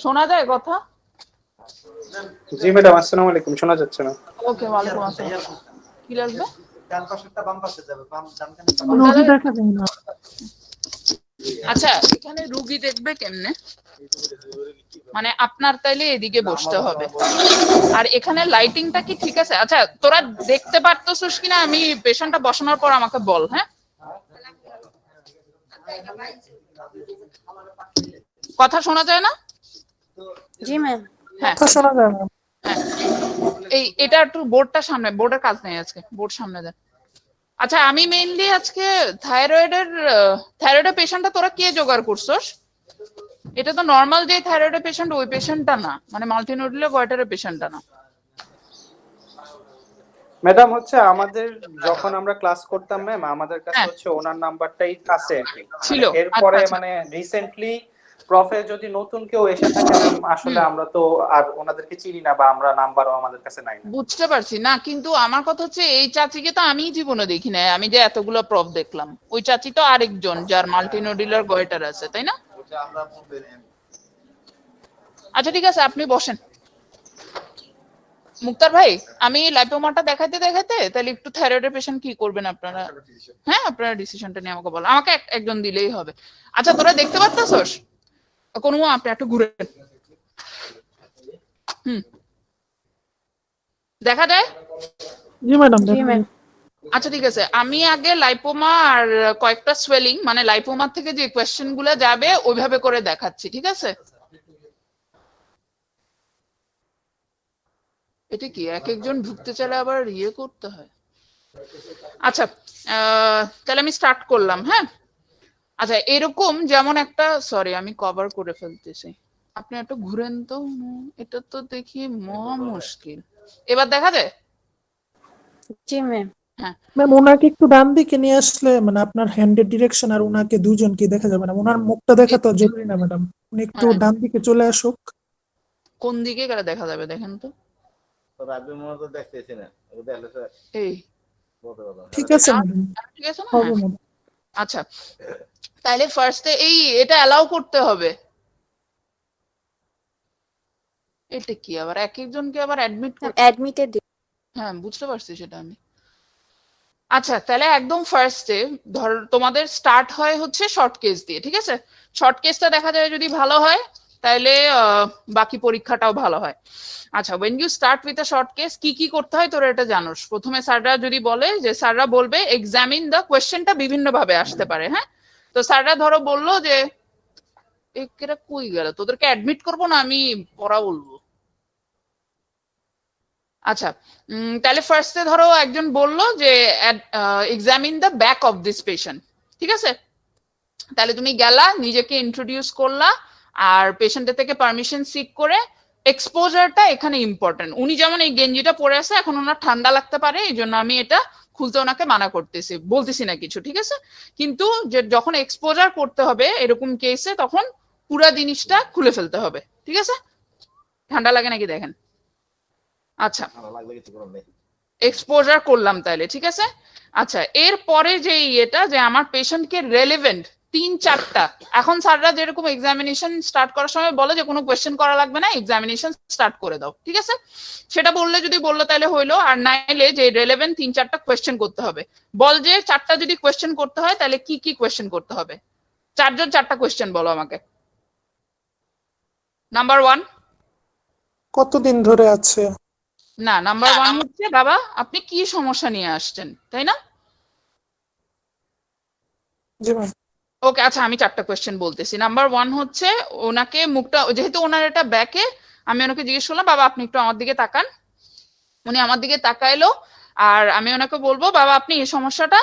শোনা যায় কথা? জি ম্যাডাম, আসসালামু আলাইকুম। শোনা যাচ্ছে না। ওকে, ওয়ালাইকুম আসসালাম। কি লাগবে? ডান পাশেরটা বাম পাশে যাবে, বাম ডান রোগী দেখা যায় না। আচ্ছা, এখানে রোগী দেখবে কেমনে? মানে আপনার তাইলে এদিকে বসতে হবে। আর এখানে লাইটিংটা কি ঠিক আছে? আচ্ছা, তোরা দেখতে পারতেছিস কিনা আমি পেশেন্টটা বসানোর পর আমাকে বল। হ্যাঁ, কথা শোনা যায় না? জি ম্যাম। হ্যাঁ কথা শোনা যায় না। হ্যাঁ, এটা একটু বোর্ডটা সামনে, বোর্ডের কাজ নেই আজকে, বোর্ড সামনে দেন। আচ্ছা, আমি মেইনলি আজকে থাইরয়েডের পেশেন্টটা তোরা কে জোগাড় করছস? এটা তো নর্মাল যে থাইরয়েডের পেশেন্ট ওই পেশেন্টটা না, মানে মাল্টিনোডুলার গয়টারের পেশেন্টটা না। ম্যাডাম হচ্ছে আমাদের যখন আমরা ক্লাস করতাম ম্যাম, আমাদের কাছে হ্যাঁ। হচ্ছে ওনার নাম্বারটাই আছে আর কি ছিল। এরপরে আচ্ছা। মানে রিসেন্টলি প্রফে যদি নতুন কেউ এসে থাকে ম্যাম, আসলে আমরা তো আর ওনাদেরকে চিনি না বা আমরা নাম্বারও আমাদের কাছে নাই না। বুঝতে পারছি না, কিন্তু আমার কথা হচ্ছে এই চাচিকে তো আমি জীবনে দেখি না। আমি যে এতগুলো প্রফ দেখলাম, ওই চাচি তো আরেকজন যার মাল্টিনোডুলার গয়টার আছে, তাই না? আচ্ছা ঠিক আছে, আপনি বসেন। মুক্তার ভাই, আমি লাইপোমাটা দেখাতে দেখাতে তাহলে একটু থাইরয়েডের পেশেন্ট কি করবেন আপনারা? হ্যাঁ, আপনারা ডিসিশনটা নিয়ে আমাকে বল, আমাকে একজন দিলেই হবে। আচ্ছা, তোরা দেখতে পারতাছস? কোন আপনি একটু ঘুরেন। দেখা যায়? জি ম্যাডাম। জি ম্যাম। আচ্ছা ঠিক আছে, আমি আগে লাইপোমা আর কয়েকটা সোয়েলিং, মানে লাইপোমা থেকে যে কোয়েশ্চেন গুলো যাবে ওইভাবে করে দেখাচ্ছি, ঠিক আছে? এটা কি এক একজন ঢুকতে চাইলে আবার ইয়ে করতে হয়? আচ্ছা, তাহলে আমি স্টার্ট করলাম। হ্যাঁ, আচ্ছা, এরকম যেমন একটা, সরি আমি কভার করে ফেলতেছি, আপনি একটু ঘুরেন তো। এটা তো দেখি মহা মুশকিল। এবার দেখা যায়? জি ম্যাম। হ্যাঁ ম্যাম, ওনাকে একটু ডান দিকে নিয়ে আসলে মানে আপনার হ্যান্ডের ডিরেকশন আর ওনাকে দুজনকে দেখা যাবে না। ওনার মুখটা দেখা তো জরুরি না ম্যাডাম, উনি একটু হ্যাঁ। ডান দিকে চলে আসুক। কোন দিকে গেলে দেখা যাবে দেখেন তো। রাজু মনে তো দেখতেছি না, ও দেখলে স্যার এই বলতে পারবো না। ঠিক আছে ম্যাডাম, ঠিক আছে না? হবে হ্যাঁ। ম্যাডাম। আচ্ছা, তাহলে ফার্স্টে এটা অ্যালাউ করতে হবে। এটা কি আবার এক একজনকে আবার অ্যাডমিট করতে? অ্যাডমিটেড। হ্যাঁ, বুঝতে পারছি সেটা আমি। আচ্ছা, তাহলে একদম ফার্স্টে ধর তোমাদের স্টার্ট হয় হচ্ছে শর্ট কেস দিয়ে, ঠিক আছে? শর্ট কেসটা দেখা যায় যদি ভালো হয় তাহলে বাকি পরীক্ষাটাও ভালো হয়। আচ্ছা, when you start with a short case কি কি করতে হয় তোরা এটা জানোস। প্রথমে স্যাররা যদি বলে যে স্যাররা বলবে এক্সামিন দ্য কোয়েশ্চেনটা বিভিন্ন ভাবে আসতে পারে। হ্যাঁ, তো স্যাররা ধরো বললো যে এরা কই গেল, তোদেরকে অ্যাডমিট করবো না আমি পড়া বলবো। আচ্ছা, তাহলে ফার্স্টে ধরো একজন বললো যে examine the back of this patient, ঠিক আছে? তাহলে তুমি গেলা, নিজেকে ইন্ট্রোডিউস করলা, আর পেশেন্টের থেকে পারমিশন সিক করে। এক্সপোজারটা এখানে ইম্পর্টেন্ট। উনি যেমন এই গেঞ্জিটা পরে আছে, এখন ওনার ঠান্ডা লাগতে পারে, এই জন্য আমি এটা খুলতে ওনাকে মানা করতেছি, বলতেছি না কিছু, ঠিক আছে? কিন্তু যে যখন এক্সপোজার করতে হবে এরকম কেসে, তখন পুরা জিনিসটা খুলে ফেলতে হবে, ঠিক আছে? ঠান্ডা লাগে নাকি দেখেন। আচ্ছা, ভালো লাগলে কিছু করার নেই। এক্সপোজার করলাম তাহলে, ঠিক আছে? আচ্ছা, এরপরে যে এটা যে আমার পেশেন্টকে রেলেভেন্ট 3-4টা, এখন স্যাররা যেরকম এক্সামিনেশন স্টার্ট করার সময় বলে যে কোনো কোয়েশ্চেন করা লাগবে না, এক্সামিনেশন স্টার্ট করে দাও, ঠিক আছে? সেটা বললে যদি বললো তাহলে হইলো, আর নাইলে যে রেলেভেন্ট 3-4টা কোয়েশ্চেন করতে হবে। বল যে 4টা যদি কোয়েশ্চেন করতে হয় তাহলে কি কি কোয়েশ্চেন করতে হবে? 4জন 4টা কোয়েশ্চেন বলো আমাকে। নাম্বার 1। কতদিন ধরে আছে? না, নাম্বার 1 হচ্ছে বাবা আপনি কি সমস্যা নিয়ে আসছেন, তাই না? জি ম্যাম। ওকে, আচ্ছা আমি 4টা কোয়েশ্চেন বলতেছি। নাম্বার 1 হচ্ছে ওনাকে মুখটা, যেহেতু ওনার এটা ব্যাকে, আমি ওনাকে জিজ্ঞেস করলাম বাবা আপনি একটু আমার দিকে তাকান। উনি আমার দিকে তাকাইলো, আর আমি ওনাকে বলবো বাবা আপনি এই সমস্যাটা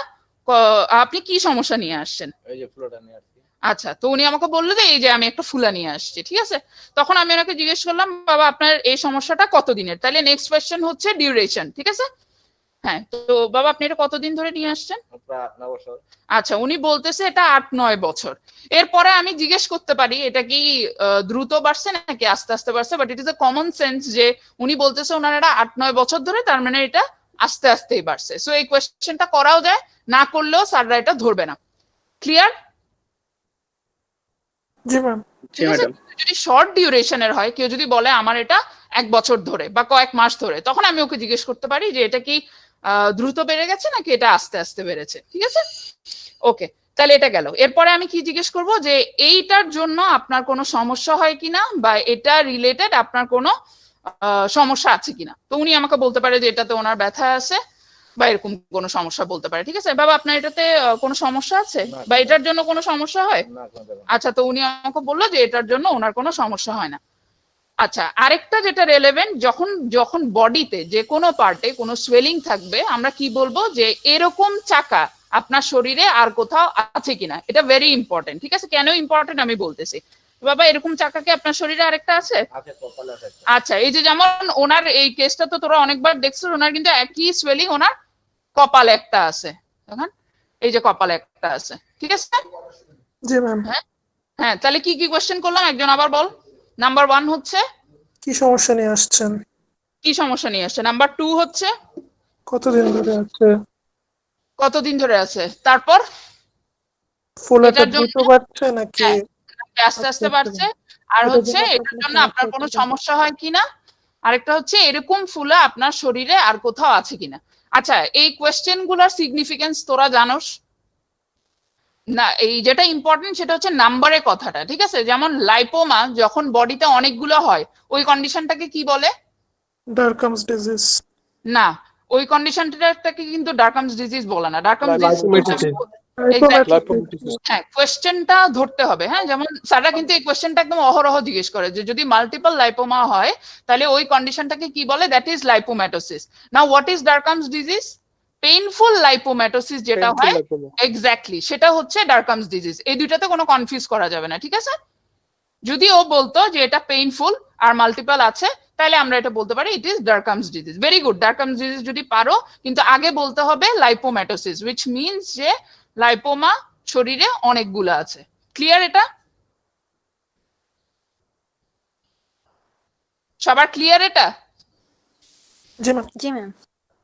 আপনি কি সমস্যা নিয়ে আসছেন? এই যে ফ্লোটা নিয়ে আসছি। আচ্ছা, তো উনি আমাকে বললো যে এই যে আমি একটা ফুলা নিয়ে আসছি, ঠিক আছে? তখন আমি ওনাকে জিজ্ঞেস করলাম বাবা আপনার এই সমস্যাটা কতদিনের? তাহলে নেক্সট কোয়েশ্চেন হচ্ছে ডিউরেশন, ঠিক আছে? হ্যাঁ, তো বাবা আপনি এটা কতদিন ধরে নিয়ে আসছেন? প্রায় 9 বছর। আচ্ছা, উনি বলতেছে এটা 8-9 বছর। এরপরে আমি জিজ্ঞেস করতে পারি এটা কি দ্রুত বাড়ছে নাকি আস্তে আস্তে বাড়ছে, but it is a common sense যে উনি বলতেছে ওনার এটা 8-9 বছর ধরে, তার মানে এটা আস্তে আস্তেই বাড়ছে। সো এই কোয়েশ্চেনটা করাও যায়, না করলেও স্যাররা এটা ধরবে না। ক্লিয়ার? জি ম্যাম। জি ঠিক আছে, ম্যাডাম। যদি শর্ট ডিউরেশনের হয়, কেউ যদি বলে আমার এটা 1 বছর ধরে বা কয়েক মাস ধরে, তখন আমি ওকে জিজ্ঞেস করতে পারি যে এটা কি দ্রুত বেড়ে গেছে নাকি এটা আস্তে আস্তে বেড়েছে। ঠিক আছে, ওকে, তাহলে এটা গেল। এরপরে আমি কি জিজ্ঞেস করব যে এইটার জন্য আপনার কোনো সমস্যা হয় কিনা বা এটা রিলেটেড আপনার কোনো সমস্যা আছে কিনা। তো উনি আমাকে বলতে পারে যে এটাতে ওনার ব্যথা আছে বা এরকম কোনো সমস্যা বলতে পারে। ঠিক আছে বাবা, আপনার এটাতে কোনো সমস্যা আছে না, বা এটার জন্য কোনো সমস্যা হয়? না কোনো ব্যাপার না। আচ্ছা, তো উনি আমাকে বললো যে এটার জন্য ওনার কোনো সমস্যা হয় না। আচ্ছা, আরেকটা যেটা রেলেভেন্ট, যখন যখন বডিতে যে কোনো পার্টে কোনো সোয়েলিং থাকবে, আমরা কি বলবো যে এরকম চাকা আপনার শরীরে আর কোথাও আছে কিনা। এটা ভেরি ইম্পর্টেন্ট। ঠিক আছে, কেন ইম্পর্টেন্ট আমি বলতেছি। বাবা, এরকম চাকা কি আপনার শরীরে আরেকটা আছে? আছে, কপালে আছে একটা। আচ্ছা, এই যে যেমন ওনার এই কেসটা তো তোরা অনেকবার দেখছিস, ওনার কিন্তু একই সোয়েলিং ওনার কপালে একটা আছে। দেখেন, এই যে কপালে একটা আছে। ঠিক আছে, জি ম্যাম। হ্যাঁ হ্যাঁ, তাহলে কি কি কোয়েশ্চেন করলাম একজন আবার বল। নাম্বার 1 হচ্ছে কি সমস্যা নিয়ে আসছেন, কি সমস্যা নিয়ে আসছে। নাম্বার 2 হচ্ছে কতদিন ধরে আছে, কতদিন ধরে আছে। তারপর ফোলাটা এটার জন্য, দ্রুত বাড়ছে নাকি হ্যাঁ, আস্তে আস্তে বাড়ছে। আর এটার হচ্ছে জন্য এটার আপনার জন্য কোনো আপনার সমস্যা কোনো হচ্ছে কিনা? সমস্যা হয় কিনা। আরেকটা হচ্ছে এরকম ফুলা আপনার শরীরে আর কোথাও আছে কিনা। আচ্ছা, এই কোয়েশ্চেন গুলার সিগনিফিকেন্স তোরা জানোস না? এই যেটা ইম্পর্টেন্ট সেটা হচ্ছে নাম্বারের কথাটা। ঠিক আছে, যেমন লাইপোমা যখন বডিতে অনেকগুলো হয়, ওই কন্ডিশনটাকে কি বলে? ডারকামস ডিজিজ। না, ওই কন্ডিশনটাকে কিন্তু ডারকামস ডিজিজ বলে না। ডারকামস ডিজিজ হ্যাঁ, কোয়েশ্চেনটা ধরতে হবে। হ্যাঁ, যেমন স্যাররা কিন্তু এই কোয়েশ্চেনটা একদম অহরহ জিজ্ঞেস করে যে যদি মাল্টিপল লাইপোমা হয় তাহলে ওই কন্ডিশনটাকে কি বলে, that is lipomatosis. Now what is Dercum's disease? Painful lipomatosis যেটা হয়, এক্স্যাক্টলি সেটা হচ্ছে ডারকামস ডিজিজ। এই দুইটাতে কোনো কনফিউজ করা যাবে না। ঠিক আছে, যদি ও বলতো যে এটা পেইনফুল আর মাল্টিপল আছে, তাহলে আমরা এটা বলতে পারি it is Dercum's disease. Very good, Dercum's disease যদি পারো, কিন্তু আগে বলতে হবে লাইপোম্যাটোসিস, উইচ মিনস যে লাইপোমা শরীরে অনেকগুলো আছে। ক্লিয়ার? এটা সবার ক্লিয়ার? এটা জি ম্যাম। জি ম্যাম।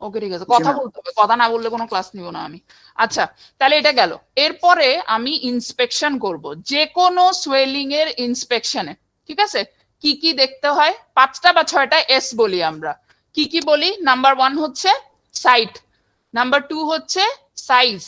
ওকে, ঠিক আছে, কথা বলতে হবে, কথা না বললে কোনো ক্লাস নিব না আমি। আচ্ছা, তাহলে এটা গেল। এরপরে আমি ইন্সপেকশন করব, যে কোনো সোয়েলিং এর ইন্সপেকশনে। ঠিক আছে, কি কি দেখতে হয়? 5টা বা 6টা এস বলি আমরা। কি কি বলি? নাম্বার 1 হচ্ছে সাইট, নাম্বার 2 হচ্ছে সাইজ,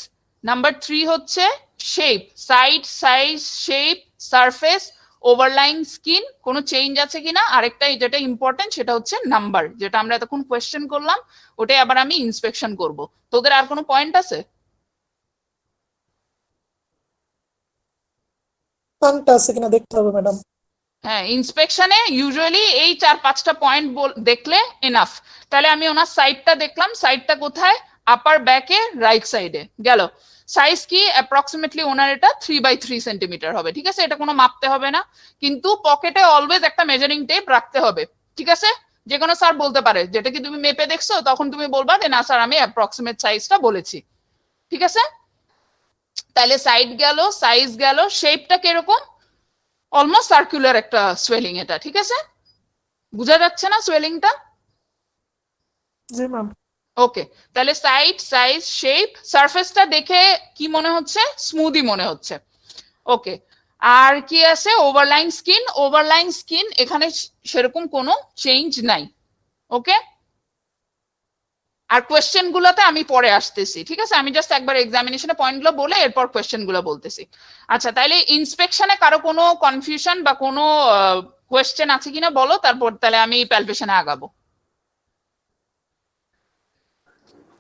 নাম্বার 3 হচ্ছে shape. Site, size, shape, surface, overlying skin, কোনো চেঞ্জ আছে কিনা। আরেকটা যেটা ইম্পর্টেন্ট সেটা হচ্ছে নাম্বার, যেটা আমরা এতক্ষণ কোয়েশ্চেন করলাম, ওটাই আবার আমি ইন্সপেকশন করব। তোদের আর কোনো পয়েন্ট আছে? কানটা আছে কিনা দেখতে হবে ম্যাডাম। হ্যাঁ, ইন্সপেকশনে ইউজুয়ালি এই 4-5টা পয়েন্ট দেখলে এনাফ। তাহলে আমি ওনার সাইডটা দেখলাম, সাইডটা কোথায়? আপার ব্যাকে রাইট সাইডে গেল। সাইজ কি? অ্যাপ্রক্সিমেটলি ওনার এটা 3x3 সেন্টিমিটার হবে। ঠিক আছে, এটা কোনো মাপতে হবে না, কিন্তু পকেটে অলওয়েজ একটা মেজারিং টেপ রাখতে হবে। ঠিক আছে, যে কোনো স্যার বলতে পারে যেটা কি তুমি মেপে দেখছো, তখন তুমি বলবা যে না স্যার আমি অ্যাপ্রক্সিমেট সাইজটা বলেছি। ঠিক আছে, তাহলে সাইড গেল, সাইজ গেল, শেপটা কিরকম? অলমোস্ট সার্কুলার একটা সোয়েলিং এটা। ঠিক আছে, বোঝা যাচ্ছে না সোয়েলিংটা? জি ম্যাম। ওকে, তাহলে সাইড, সাইজ, শেপ, সারফেসটা দেখে কি মনে হচ্ছে? স্মুদি মনে হচ্ছে। ওকে, আর কি আছে? ওভারলাইং স্কিন। ওভারলাইং স্কিন এখানে সেরকম কোনো চেঞ্জ নাই। ওকে, আর কোয়েশ্চেন গুলোতে আমি পরে আসতেছি। ঠিক আছে, আমি জাস্ট একবার এক্সামিনেশনে পয়েন্টগুলো বলে এরপর কোয়েশ্চেন গুলো বলতেছি। আচ্ছা, তাহলে ইন্সপেকশনে কারো কোনো কনফিউশন বা কোনো কোয়েশ্চেন আছে কিনা বলো, তারপর তাহলে আমি প্যালপেশনে আগাবো।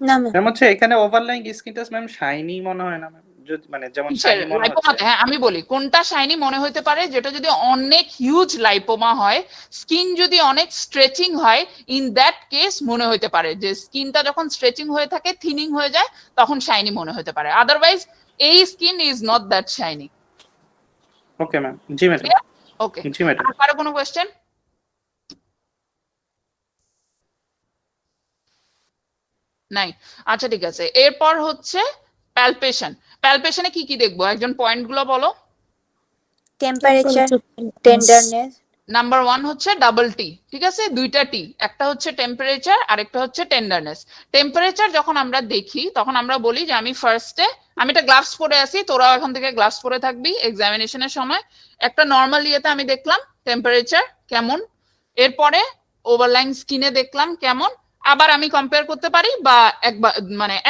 না ম্যাম। ম্যাম হচ্ছে এখানে ওভারলাইং স্কিনটা ম্যাম শাইনি মনে হয় না ম্যাম, যদি মানে যেমন শাইনি মনে হচ্ছে। লাইপোমাতে, হ্যাঁ আমি বলি কোনটা শাইনি মনে হতে পারে, যেটা যদি অনেক হিউজ লাইপোমা হয়, স্কিন যদি অনেক স্ট্রেচিং হয়, ইন দ্যাট কেস মনে হতে পারে যে স্কিনটা যখন স্ট্রেচিং হয়ে থাকে, থিনিং হয়ে যায়, তখন শাইনি মনে হতে পারে। আদারওয়াইজ এই skin is not that shiny. Okay ma'am. জি ম্যাডাম। ওকে, জি ম্যাডাম। আর কোনো কোয়েশ্চেন? নাই? আচ্ছা, ঠিক আছে, এরপর হচ্ছে প্যালপেশন। প্যালপেশনে কি কি দেখবো? একজন পয়েন্ট গুলো বলো। Temperature, tenderness. নাম্বার 1 হচ্ছে ডাবল টি। ঠিক আছে, দুইটা টি, একটা হচ্ছে টেম্পারেচার আর একটা হচ্ছে টেন্ডারনেস। টেম্পারেচার যখন আমরা দেখি তখন আমরা বলি যে আমি ফার্স্টে আমি এটা গ্লাভস পরে আছি, তোরাও এখন থেকে গ্লাভস পরে থাকবি এক্সামিনেশনের সময়। একটা নর্মাল ইয়েতে আমি দেখলাম টেম্পারেচার কেমন, এরপরে ওভারলাইং স্কিনে দেখলাম কেমন, আবার আমি কম্পেয়ার করতে পারি বা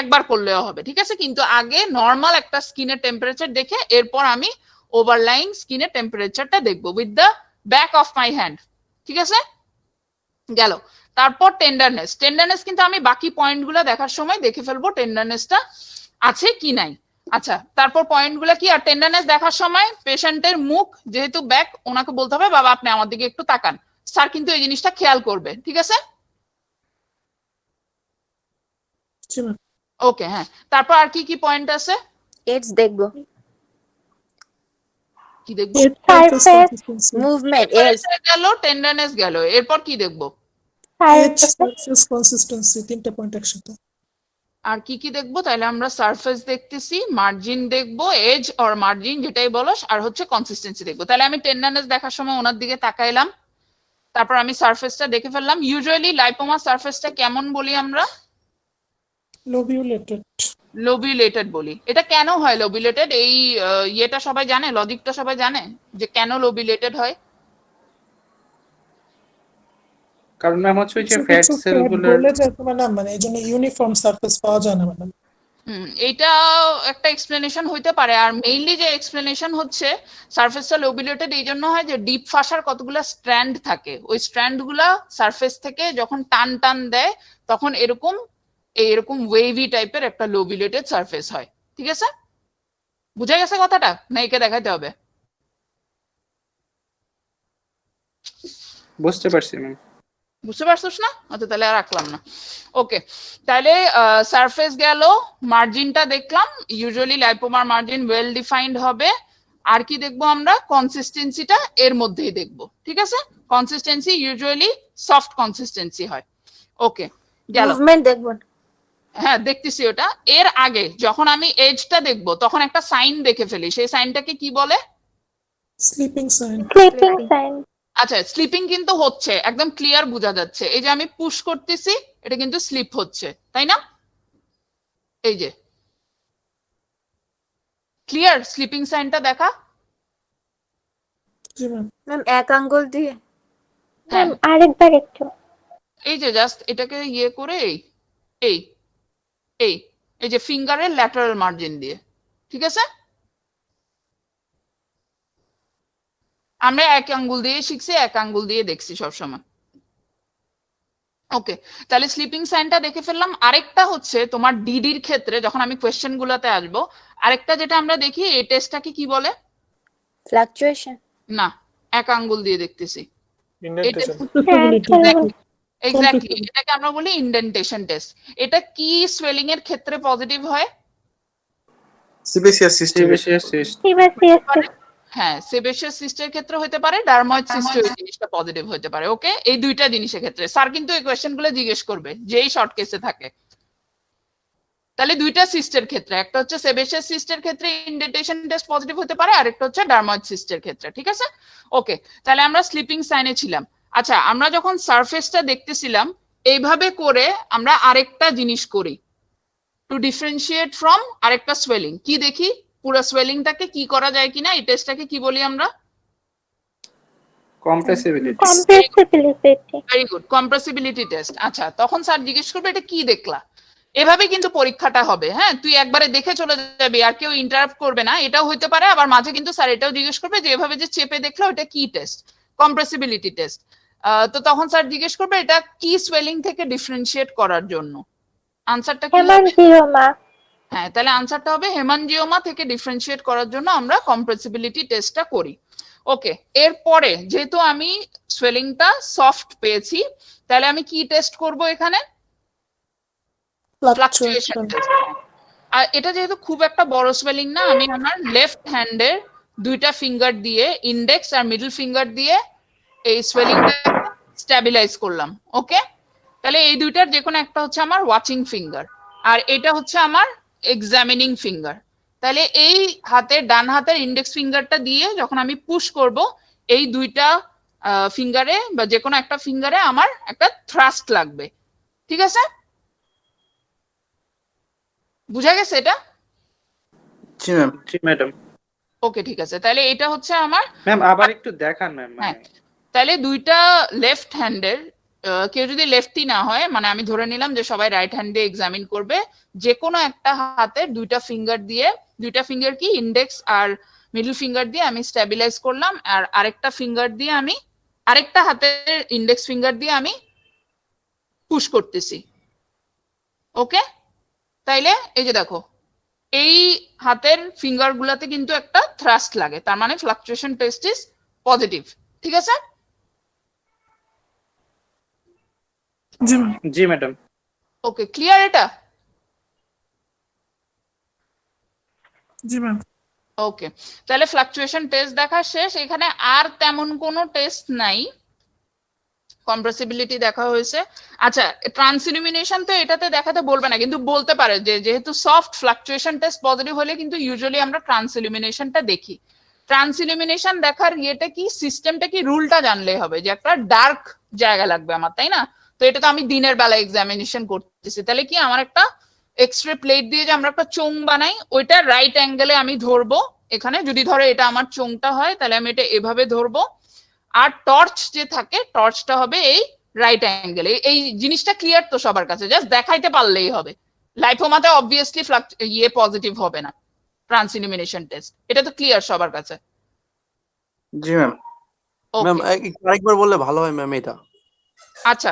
একবার করলেও হবে, ঠিক আছে। কিন্তু আগে নর্মাল একটা স্কিনের টেম্পারেচার দেখে এরপর আমি ওভারলাইং স্কিনের টেম্পারেচারটা দেখবো with the back of my hand, ঠিক আছে। গেল। তারপর টেন্ডারনেস কিন্তু আমি বাকি পয়েন্টগুলো দেখার সময় দেখে ফেলবো টেন্ডারনেসটা আছে কি নাই। আচ্ছা, তারপর পয়েন্টগুলো কি, আর টেন্ডারনেস দেখার সময় পেশেন্টের মুখ যেহেতু ব্যাক, ওনাকে বলতে হবে বাবা আপনি আমার দিকে একটু তাকান, স্যার কিন্তু এই জিনিসটা খেয়াল করবে, ঠিক আছে। ওকে, হ্যাঁ। তারপর আর কি কি পয়েন্ট আছে? এডস দেখবো, কি দেখবো? মুভমেন্ট, এডস গেল, টেন্ডারনেস গেল, এরপর কি দেখবো? কনসিস্টেন্সি, 3টা পয়েন্ট একসাথে। আর কি কি দেখবো? তাহলে আমরা সারফেস দেখতেছি, মার্জিন দেখবো, এজ অর মার্জিন যেটাই বলো, আর হচ্ছে কনসিস্টেন্সি দেখবো। তাহলে আমি টেন্ডারনেস দেখার সময় ওনার দিকে তাকাইলাম, তারপর আমি সারফেসটা দেখে ফেললাম। ইউজুয়ালি লাইপোমা সারফেসটা কেমন বলি আমরা? লোবিউলেটেড। লোবিউলেটেড বলি। এটা কেন হয় লোবিউলেটেড? এই ইয়েটা সবাই জানে, লজিকটা সবাই জানে যে কেন লোবিউলেটেড হয়? কারণ ম্যাম হচ্ছে যে ফ্যাট সেলগুলোর বলে যায় তোমার নাম, মানে এইজন্য ইউনিফর্ম সারফেস পাওয়া যায় না ম্যাডাম। এইটা একটা এক্সপ্লেনেশন হইতে পারে। আর মেইনলি যে এক্সপ্লেনেশন হচ্ছে সারফেসটা লোবিউলেটেড এই জন্য হয় যে ডিপ ফাসার কতগুলা স্ট্র্যান্ড থাকে, ওই স্ট্র্যান্ড গুলা সারফেস থেকে যখন টান টান দেয় তখন এরকম ওয়েভি টাইপের একটা লোবিউলেটেড সারফেস হয়, ঠিক আছে। বুঝা গেছে কথাটা, না একে দেখাতে হবে? বুঝতে পারছি ম্যাম। বুঝতে পারছিস না? আচ্ছা, তাহলে আর রাখলাম না। ওকে, তাহলে সারফেস গেল, মার্জিনটা দেখলাম, ইউজুয়ালি লাইপোমার মার্জিন ওয়েল ডিফাইন্ড হবে। আর কি দেখবো আমরা? কনসিস্টেন্সিটা এর মধ্যেই দেখবো, ঠিক আছে। কনসিস্টেন্সি ইউজুয়ালি সফট কনসিস্টেন্সি হয়। ওকে, গেল। মুভমেন্ট দেখবো, হ্যাঁ দেখতেছি ওটা। এর আগে যখন আমি এজটা দেখবো তখন একটা সাইন দেখে ফেলি, সেই সাইনটাকে কি বলে? Sleeping sign. আচ্ছা, স্লিপিং কিন্তু হচ্ছে, একদম ক্লিয়ার বোঝা যাচ্ছে। এই যে আমি পুশ করতেছি, এটা কিন্তু স্লিপ হচ্ছে, তাই না? এই যে ক্লিয়ার স্লিপিং সাইনটা দেখা। জি ম্যাম। ম্যাম এক আঙ্গুল দিয়ে হ্যাঁ, আরেকবার একটু, এই যে জাস্ট এটাকে ইয়ে করে এই এই এই এই যে ফিঙ্গারের ল্যাটারাল মার্জিন দিয়ে, ঠিক আছে। আমরা এক আঙ্গুল দিয়ে শিখছি, এক আঙ্গুল দিয়ে দেখছি সবসময়। ওকে, তাহলে স্লিপিং সাইনটা দেখে ফেললাম। আরেকটা হচ্ছে তোমার ডিডির ক্ষেত্রে যখন আমি কোয়েশ্চেন গুলাতে আসবো, আরেকটা যেটা আমরা দেখি এই টেস্টটাকে কি বলে? ফ্লাকচুয়েশন। না, এক আঙ্গুল দিয়ে দেখতেছি। ইন্ডেন্টেশন। এক্স্যাক্টলি, এটাকে আমরা বলি ইন্ডেন্টেশন টেস্ট। এটা কি সোয়েলিং এর ক্ষেত্রে পজিটিভ হয়? Sebaceous system. হ্যাঁ, সেবেসিয়াস সিস্টের ক্ষেত্রে হতে পারে, ডারময়েড সিস্টে এই জিনিসটা পজিটিভ হতে পারে। ওকে, এই দুইটা জিনিসের ক্ষেত্রে স্যার কিন্তু এই কোয়েশ্চেনগুলো জিজ্ঞেস করবে যেই শর্ট কেসে থাকে। তাহলে দুইটা সিস্টের ক্ষেত্রে, একটা হচ্ছে সেবেসিয়াস সিস্টের ক্ষেত্রে ইন্ডেন্টেশন টেস্ট পজিটিভ হতে পারে, আর একটা হচ্ছে ডারময়েড সিস্টের ক্ষেত্রে, ঠিক আছে। ওকে, তাহলে আমরা স্লিপিং সাইনে ছিলাম। আচ্ছা, আমরা যখন সারফেসটা দেখতেছিলাম এইভাবে করে আমরা আরেকটা জিনিস করি টু ডিফারেন্সিয়েট ফ্রম আরেকটা সোয়েলিং। কি দেখি? পুরো সোয়েলিংটাকে কি করা যায় কিনা, এই টেস্টটাকে কি বলি আমরা? Compressibility. Very good, compressibility test. আচ্ছা, তখন স্যার জিজ্ঞেস করবে এটা কি দেখলা। এভাবে কিন্তু পরীক্ষাটা হবে। হ্যাঁ, তুই একবারে দেখে চলে যাবি আর কেউ ইন্টারাপ্ট করবে না, এটাও হইতে পারে। আবার মাঝে কিন্তু স্যার এটাও জিজ্ঞেস করবে যে এভাবে যে চেপে দেখলো এটা কি টেস্ট? Compressibility test. তো তখন স্যার জিজ্ঞেস করবে এটা কি সোয়েলিং থেকে ডিফারেন্সিয়েট করার জন্য। আনসারটা কি হবে? হ্যাঁ, তাহলে আনসারটা হবে হেমানজিওমা থেকে ডিফারেন্সিয়েট করার জন্য আমরা কম্প্রেসিবিলিটি টেস্টটা করি। ওকে, এরপরে যেহেতু আমি সোয়েলিংটা সফট পেয়েছি, তাহলে আমি কি টেস্ট করব এখানে? Fluctuation test. আর এটা যেহেতু খুব একটা বড় সোয়েলিং না, আমি আমার লেফট হ্যান্ডের দুইটা ফিঙ্গার দিয়ে, ইন্ডেক্স আর মিডল ফিঙ্গার দিয়ে এই সোয়েলিংটা স্ট্যাবিলাইজ করলাম। ওকে, তাহলে এই দুইটার যে কোনো একটা হচ্ছে আমার ওয়াচিং ফিঙ্গার, আর এটা হচ্ছে আমার এক্সামিনিং ফিঙ্গার। তাহলে এই হাতের ডান হাতের ইন্ডেক্স ফিঙ্গারটা দিয়ে যখন আমি পুশ করব, এই দুইটা ফিঙ্গারে বা যে কোনো একটা ফিঙ্গারে আমার একটা থ্রাস্ট লাগবে, ঠিক আছে। বুঝা গেছে এটা? জি ম্যাম। জি ম্যাডাম। ওকে ঠিক আছে, তাহলে এটা হচ্ছে আমার ম্যাম আবার একটু দেখান ম্যাম। হ্যাঁ, তাহলে দুইটা লেফট হ্যান্ডের, কেউ যদি লেফটি না হয়, মানে আমি ধরে নিলাম যে সবাই রাইট হ্যান্ড দিয়ে এক্সামিন করবে, যে কোনো একটা হাতের দুইটা ফিঙ্গার দিয়ে, দুইটা ফিঙ্গার কি ইন্ডেক্স আর মিডল ফিঙ্গার দিয়ে আমি স্ট্যাবিলাইজ করলাম, আর আরেকটা ফিঙ্গার দিয়ে আমি, আরেকটা হাতের ইন্ডেক্স ফিঙ্গার দিয়ে আমি পুশ করতেছি। ওকে, তাইলে এই যে দেখো, এই হাতের ফিঙ্গার গুলাতে কিন্তু একটা থ্রাস্ট লাগে, তার মানে ফ্লাকচুয়েশন টেস্ট ইজ পজিটিভ। ঠিক আছে? জি ম্যাম। জি ম্যাডাম। ওকে, ক্লিয়ার এটা? জি ম্যাম। ওকে, তাহলে ফ্লাকচুয়েশন টেস্ট দেখা শেষ। এখানে আর তেমন কোনো টেস্ট নাই, কম্প্রেসিবিলিটি দেখা হয়েছে। আচ্ছা, ট্রান্সইলুমিনেশন তো এটাতে দেখাতে বলবে না, কিন্তু বলতে পারে যে যেহেতু সফট ফ্লাকচুয়েশন টেস্ট পজিটিভ হলে কিন্তু ইউজুয়ালি আমরা ট্রান্সইলুমিনেশনটা দেখি। ট্রান্সইলুমিনেশন দেখার ইয়েটা কি, সিস্টেমটা কি, রুলটা জানলেই হবে যে একটা ডার্ক জায়গা লাগবে আমার, তাই না? তো এটা তো আমি দিনের বেলা এক্সামিনেশন করতেছি, তাহলে কি আমার একটা এক্সরে প্লেট দিয়ে যে আমরা একটা চোং বানাই, ওইটা রাইট অ্যাঙ্গেলে আমি ধরবো। এখানে যদি ধরো এটা আমার চোংটা হয়, তাহলে আমি এটা এভাবে ধরবো, আর টর্চ যে থাকে, টর্চটা হবে এই রাইট অ্যাঙ্গেলে। এই জিনিসটা ক্লিয়ার তো সবার কাছে? জাস্ট দেখাইতে পারলেই হবে। লাইপোমাতে অবভিয়াসলি ইয়ে পজিটিভ হবে না ট্রান্সইলুমিনেশন টেস্ট, এটা তো ক্লিয়ার সবার কাছে? জি ম্যাম। ম্যাম আরেকবার বললে ভালো হয় ম্যাম এটা। আচ্ছা,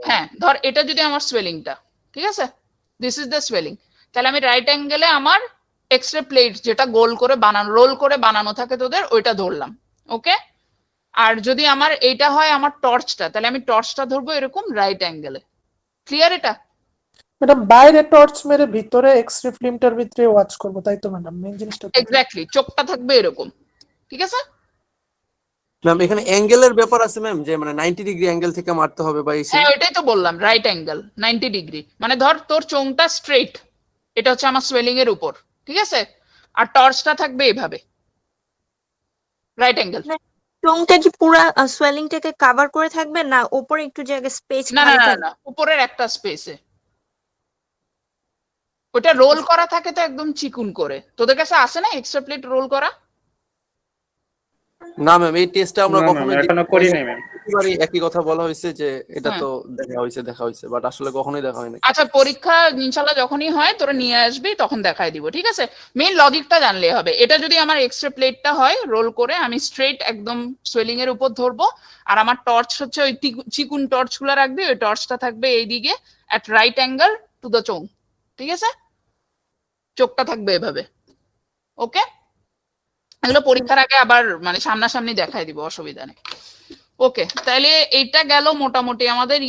হ্যাঁ, ধর এটা যদি আমার সোয়েলিংটা, ঠিক আছে, দিস ইজ দ্য সোয়েলিং, তাহলে আমি রাইট অ্যাঙ্গেলে আমার এক্সরে প্লেট যেটা গোল করে বানানো, রোল করে বানানো থাকে তোদের, ওইটা ধরলাম। ওকে, আর যদি আমার এইটা হয় আমার টর্চটা, তাহলে আমি টর্চটা ধরবো এরকম রাইট অ্যাঙ্গেলে। ক্লিয়ার এটা? ম্যাডাম বাইরে টর্চ মেরে ভিতরে এক্সরে ফিল্মটার ভিতরে ওয়াচ করব, তাই তো ম্যাডাম মেইন জিনিসটা? এক্স্যাক্টলি, চোখটা থাকবে এরকম। ঠিক আছে ম্যাম? এখানে অ্যাঙ্গেলের ব্যাপার আছে ম্যাম, যে মানে 90 ডিগ্রি অ্যাঙ্গেল থেকে মারতে হবে বা এই হ্যাঁ, ওইটাই তো বললাম, রাইট অ্যাঙ্গেল 90 ডিগ্রি। মানে ধর তোর চোংটা স্ট্রেট, এটা হচ্ছে আমার সোয়েলিং এর উপর, ঠিক আছে, আর টর্চটা থাকবে এভাবে রাইট অ্যাঙ্গেল। চোঙটা কি পুরা সোয়েলিংটাকে কভার করে থাকবে, না উপরে একটু জায়গা স্পেস না না খালি না থাকবে? না, উপরের একটা স্পেসে। ওটা রোল করা থাকে তো একদম চিকুন করে। তোদের কাছে আসে না এক্সট্রা প্লেট রোল করা? না ম্যাম, এই টেস্টটা আমরা কখনো এখনো করি নাই ম্যাম। প্রতিবারই একই কথা বলা হয়েছে যে এটা তো দেখা হয়েছে, বাট আসলে কখনোই দেখা হয়নি। আচ্ছা, পরীক্ষা ইনশাল্লাহ যখনই হয় তোরা নিয়ে আসবি, তখন দেখাই দিব। ঠিক আছে, মেইন লজিকটা জানলে হবে। এটা যদি আমার এক্সট্রা প্লেটটা হয় রোল করে, আমি স্ট্রেট একদম সোয়েলিং এর উপর ধরবো, আর আমার টর্চ হচ্ছে ওই চিকুন টর্চ গুলো রাখবি, ওই টর্চটা থাকবে এইদিকে at right angle to the চোং। ঠিক আছে, চোখটা থাকবে এভাবে। ওকে, এগুলো পরীক্ষার আগে আবার মানে সামনাসামনি দেখাই দিব, অসুবিধা নেই। ওকে, তাহলে এইটা গেল মোটামুটি আমাদের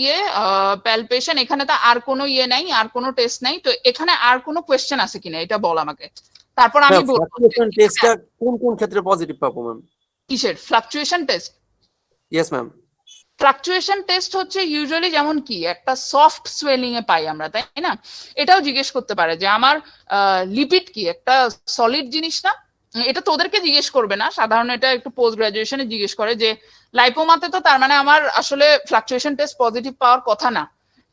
প্যালপেশন। এখানে তো আর কোনো নাই, আর কোনো টেস্ট নাই। তো এখানে আর কোনো কোয়েশ্চেন আছে কিনা এটা বল আমাকে, তারপর আমি বলবো টেস্টটা কোন কোন ক্ষেত্রে পজিটিভ পাবো ম্যাম? কিসের fluctuation test? Yes ma'am. Fluctuation test হচ্ছে ইউজুয়ালি যেমন কি একটা সফট সোয়েলিং এ পাই আমরা, তাই না? এটাও জিজ্ঞেস করতে পারে যে আমার লিপিড কি একটা সলিড জিনিস না? এটা তোদেরকে জিজ্ঞেস করবে না, সাধারণ এটা একটু পোস্ট গ্রাজুয়েশনে জিজ্ঞেস করে যে লাইপোমাতে তো তার মানে আমার আসলে ফ্লাকচুয়েশন টেস্ট পজিটিভ পাওয়ার কথা না,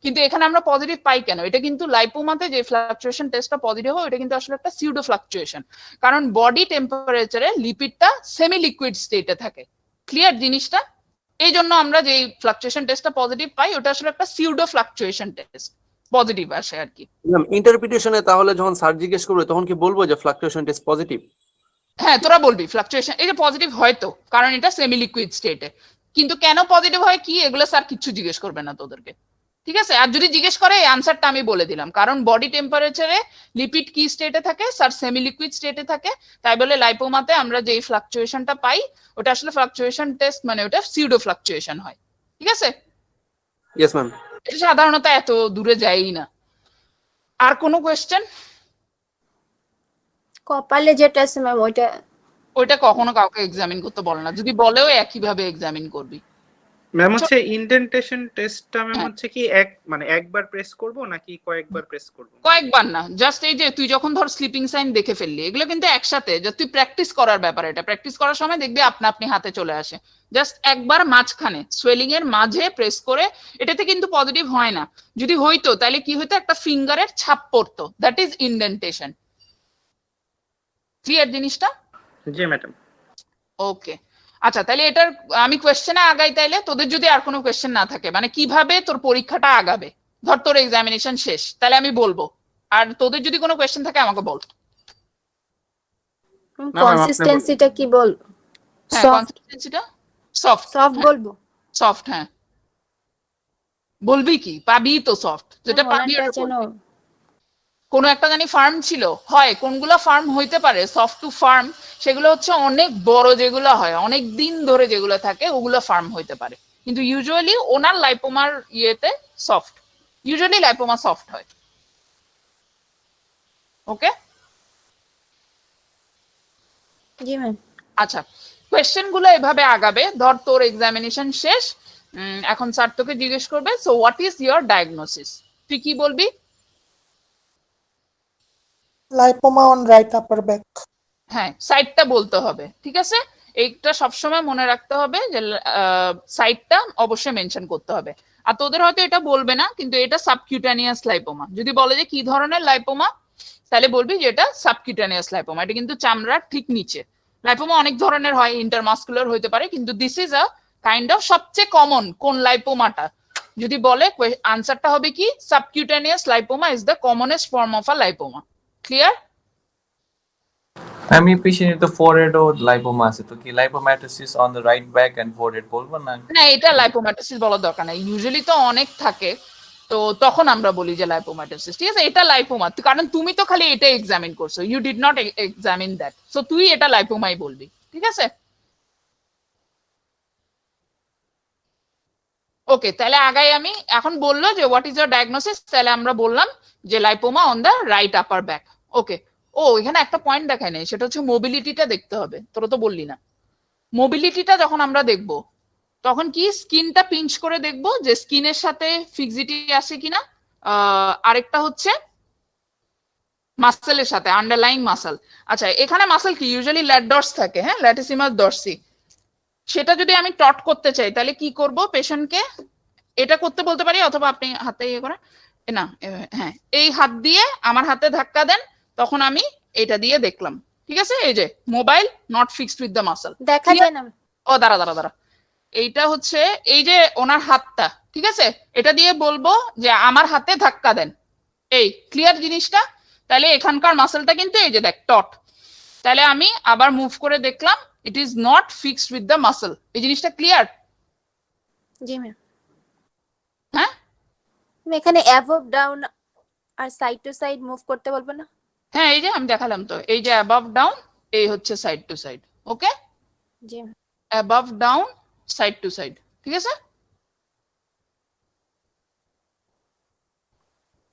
কিন্তু এখানে আমরা পজিটিভ পাই কেন? এটা কিন্তু লাইপোমাতে যে ফ্লাকচুয়েশন টেস্টটা পজিটিভ হয়, এটা কিন্তু আসলে একটা সিউডো ফ্লাকচুয়েশন, কারণ বডি টেম্পারেচারে লিপিডটা সেমি লিকুইড স্টেটে থাকে। ক্লিয়ার জিনিসটা? এই জন্য আমরা যে ফ্লাকচুয়েশন টেস্টটা পজিটিভ পাই, ওটা আসলে একটা সিউডো ফ্লাকচুয়েশন টেস্ট, পজিটিভ আসে আর কি। ম্যাম ইন্টারপ্রিটেশনে তাহলে যখন স্যার জিজ্ঞেস করবে তখন কি বলবো যে ফ্লাকচুয়েশন টেস্ট পজিটিভ? হ্যাঁ, তোরা বলবি ফ্লাকচুয়েশন এই যে পজিটিভ হয়তো, কারণ এটা সেমি লিকুইড স্টেটে, কিন্তু কেন পজিটিভ হয় কি এগুলো স্যার কিচ্ছু জিজ্ঞেস করবে না তোদেরকে। ঠিক আছে, আর যদি জিজ্ঞেস করে এই আনসারটা আমি বলে দিলাম, কারণ বডি টেম্পারেচারে লিপিড কি স্টেটে থাকে, স্যার সেমি লিকুইড স্টেটে থাকে, তাই বলে লাইপোমাতে আমরা যে ফ্লাকচুয়েশনটা পাই ওটা আসলে ফ্লাকচুয়েশন টেস্ট মানে ওটা সিউডো ফ্লাকচুয়েশন হয়। ঠিক আছে, ইয়েস ম্যাম। এটা সাধারণত এত দূরে যায়ই না। আর কোনো কোয়েশ্চেন? কপালে যেটা আছে ম্যাম ওইটা কখনো কাউকে এক্সামিন করতে বলে না, যদি বলেও একইভাবে এক্সামিন করবি। ম্যাম হচ্ছে ইনডেন্টেশন টেস্টটা ম্যাম হচ্ছে কি মানে একবার প্রেস করব নাকি কয়েকবার প্রেস করব? কয়েকবার না, জাস্ট এই যে তুই যখন ধর স্লিপিং সাইন দেখে ফেললি, এগুলো কিন্তু একসাথে, যে তুই প্র্যাকটিস করার ব্যাপার, এটা প্র্যাকটিস করার সময় দেখবি আপনা আপনি হাতে চলে আসে। জাস্ট একবার মাঝখানে সোয়েলিং এর মাঝে প্রেস করে, এটাতে কিন্তু পজিটিভ হয় না। যদি হইতো তাহলে কি হইতো, একটা ফিঙ্গারের ছাপ পড়তো, দ্যাট ইজ ইনডেন্টেশন। ক্লিয়ার জিনিসটা? জি ম্যাডাম। ওকে, আচ্ছা তাহলে এটার আমি কোয়েশ্চেনে আগাই, তাইলে তোদের যদি আর কোনো কোয়েশ্চেন না থাকে, মানে কিভাবে তোর পরীক্ষাটা আগাবে, ধর তোর এক্সামিনেশন শেষ, তাহলে আমি বলবো, আর তোদের যদি কোনো কোয়েশ্চেন থাকে আমাকে বল। কনসিস্টেন্সিটা কি বল? হ্যাঁ, সফট কনসিস্টেন্সিটা সফট। সফট বলবো? সফট, হ্যাঁ বলবি কি, পাবি তো সফট, যেটা পাবি ওনারটা ওটা যেন বলবি। কোনো একটা জানি ফার্ম ছিল, হয় কোনগুলা ফার্ম হইতে পারে সফট টু ফার্ম, সেগুলো হচ্ছে অনেক বড়, যেগুলো হয় অনেক দিন ধরে যেগুলো থাকে ওগুলো ফার্ম হইতে পারে, কিন্তু ইউজুয়ালি ওনার লাইপোমার ইয়েতে সফট, ইউজুয়ালি লাইপোমা সফট হয়। ওকে, জি ম্যাম। আচ্ছা কোয়েশ্চেন গুলো এভাবে আগাবে, ধর তোর এক্সামিনেশন শেষ, এখন স্যার তোকে জিজ্ঞেস করবে so what is your diagnosis, তুই কি বলবি? Lipoma on right upper back. হ্যাঁ, সাইডটা বলতে হবে, ঠিক আছে? এইটা সবসময় মনে রাখতে হবে যে সাইডটা অবশ্যই মেনশন করতে হবে। আর তোদের হয়তো এটা বলবে না, কিন্তু এটা সাবকিউটানিয়াস লাইপোমা। যদি বলে যে কি ধরনের লাইপোমা, তাহলে বলবি যে এটা সাবকিউটানিয়াস লাইপোমা, এটা কিন্তু চামড়ার ঠিক নিচে। লাইপোমা অনেক ধরনের হয়, ইন্টারমাসকুলার হইতে পারে, কিন্তু this is a kind of সবচেয়ে কমন কোন লাইপোমাটা যদি বলে, আনসারটা হবে কি, subcutaneous lipoma is the commonest form of a lipoma. Clear? আমি পেশেন্টের তো ফোরহেড ও লাইপোমা আছে, তো কি lipomatosis on the right back and forehead বলবো না? না, এটা লাইপোমাটোসিস বলার দরকার নাই, ইউজুয়ালি তো অনেক থাকে, তো তখন আমরা বলি যে লাইপোমাটোসিস, ঠিক আছে? এটা লাইপোমা, কারণ তুমি তো খালি এটা এক্সামিন করছো, you did not examine that, so তুই এটা লাইপোমাই বলবি, ঠিক আছে? ওকে, তাহলে আগাই আমি। এখন বললো যে হোয়াট ইজ ইয়োর ডায়াগনোসিস, তাহলে আমরা বললাম যে lipoma on the right upper back. Okay, ও এখানে একটা পয়েন্ট দেখায় নাই, সেটা হচ্ছে মোবিলিটিটা দেখতে হবে, তোরা তো বললি না। মোবিলিটিটা যখন আমরা দেখব, তখন কি স্কিনটা পিঞ্চ করে দেখব যে স্কিনের সাথে ফিক্সিটি আছে কিনা, আরেকটা হচ্ছে মাসেলের সাথে, আন্ডারলাইং মাসেল। আচ্ছা, এখানে মাসেল কি ইউজুয়ালি ল্যাট ডর্স থাকে, হ্যাঁ, ল্যাটিসিমাস ডর্সি। সেটা যদি আমি টট করতে চাই, তাহলে কি করব, পেশেন্টকে এটা করতে বলতে পারি, অথবা আপনি হাতে ইয়ে করেন না, হ্যাঁ এই হাত দিয়ে আমার হাতে ধাক্কা দেন, তখন আমি এটা দিয়ে দেখলাম, ঠিক আছে? এই যে mobile not fixed with the muscle, দেখা যায় না। ও দাঁড়া দাঁড়া দাঁড়া, এইটা হচ্ছে এই যে ওনার হাতটা, ঠিক আছে? এটা দিয়ে বলবো যে আমার হাতে ধাক্কা দেন, এই ক্লিয়ার জিনিসটা? তাহলে এখানকার মাসেলটা কিন্তু এই যে দেখ টট, তাহলে আমি আবার মুভ করে দেখলাম, it is not fixed with the muscle. এই জিনিসটা ক্লিয়ার? জি ম্যাম। হ্যাঁ, এখানে above down R side to side move করতে বলবো না? হ্যাঁ এই যে আমি দেখালাম তো, এই যে অ্যাবাভ ডাউন, এই হচ্ছে সাইড টু সাইড। ওকে, জি above down, side to side, ঠিক আছে?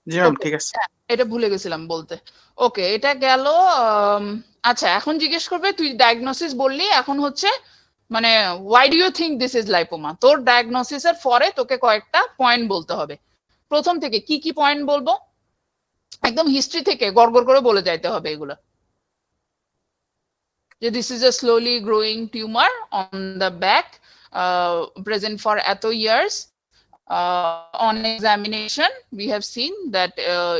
জি ম্যাম, ঠিক আছে। এটা ভুলে গেছিলাম বলতে। ওকে, এটা গেল। আচ্ছা, এখন জিজ্ঞেস করবে তুই ডায়াগনোসিস বললি, এখন হচ্ছে মানে why do you think this is lipoma. তোর ডায়াগনোসিসের পরে তোকে কয়েকটা পয়েন্ট বলতে হবে। প্রথম থেকে কি কি পয়েন্ট বলবো, একদম হিস্ট্রি থেকে গড়গড় করে বলে যাইতে হবে এগুলো, যে this is a slowly growing tumour on the back, present for এত years, on examination we have seen that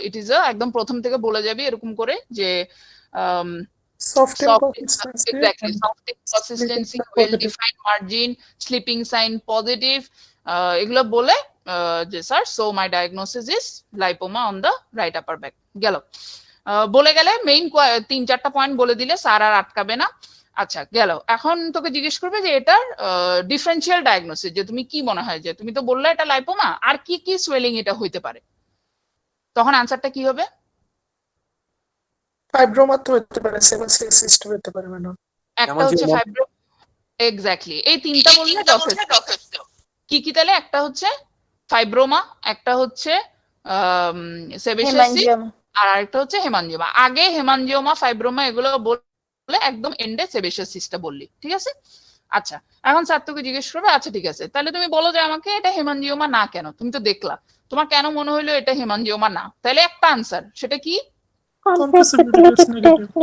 it is a, একদম প্রথম থেকে বলে যাবি এরকম করে যে soft exactly, soft inconsistency, well defined margin, sleeping sign positive, এগুলো বলে যে sir so my diagnosis is lipoma on the right upper back. গেল, বলে গেলে মেইন 3-4টা পয়েন্ট বলে দিলে স্যার আর আটকাবে না। আচ্ছা গেল, এখন তোকে জিজ্ঞেস করবে যে এটার ডিফারেন্সিয়াল ডায়াগনোসিস, যে তুমি কি মনে হয়, যে তুমি তো বললে এটা লাইপোমা, আর কি কি সোয়েলিং এটা হইতে পারে, তখন আনসারটা কি হবে? ফাইব্রোমা তো হতে পারে, সেবাসিয়াল সিস্ট হতে পারে ম্যাডাম। একটা হচ্ছে ফাইব্রো, এক্স্যাক্টলি, এই তিনটা বললে যথেষ্ট। কি কি তাহলে? একটা হচ্ছে ফাইব্রোমা, একটা হচ্ছে সেবাসিয়াল, আর আরেকটা হচ্ছে হেমানজিওমা। আগে হেমানজিওমা, ফাইব্রোমা এগুলো বলে একদম এন্ডে সেবাসিয়াল সিস্টটা বললি, ঠিক আছে? আচ্ছা, এখন স্যার তোকে জিজ্ঞেস করবে, আচ্ছা ঠিক আছে, তাহলে তুমি বলো যে আমাকে এটা হেমানজিওমা না কেন, তুমি তো দেখলা, তোমার কেন মনে হইলো এটা হেমানজিওমা না? তাহলে একটা আনসার, সেটা কি?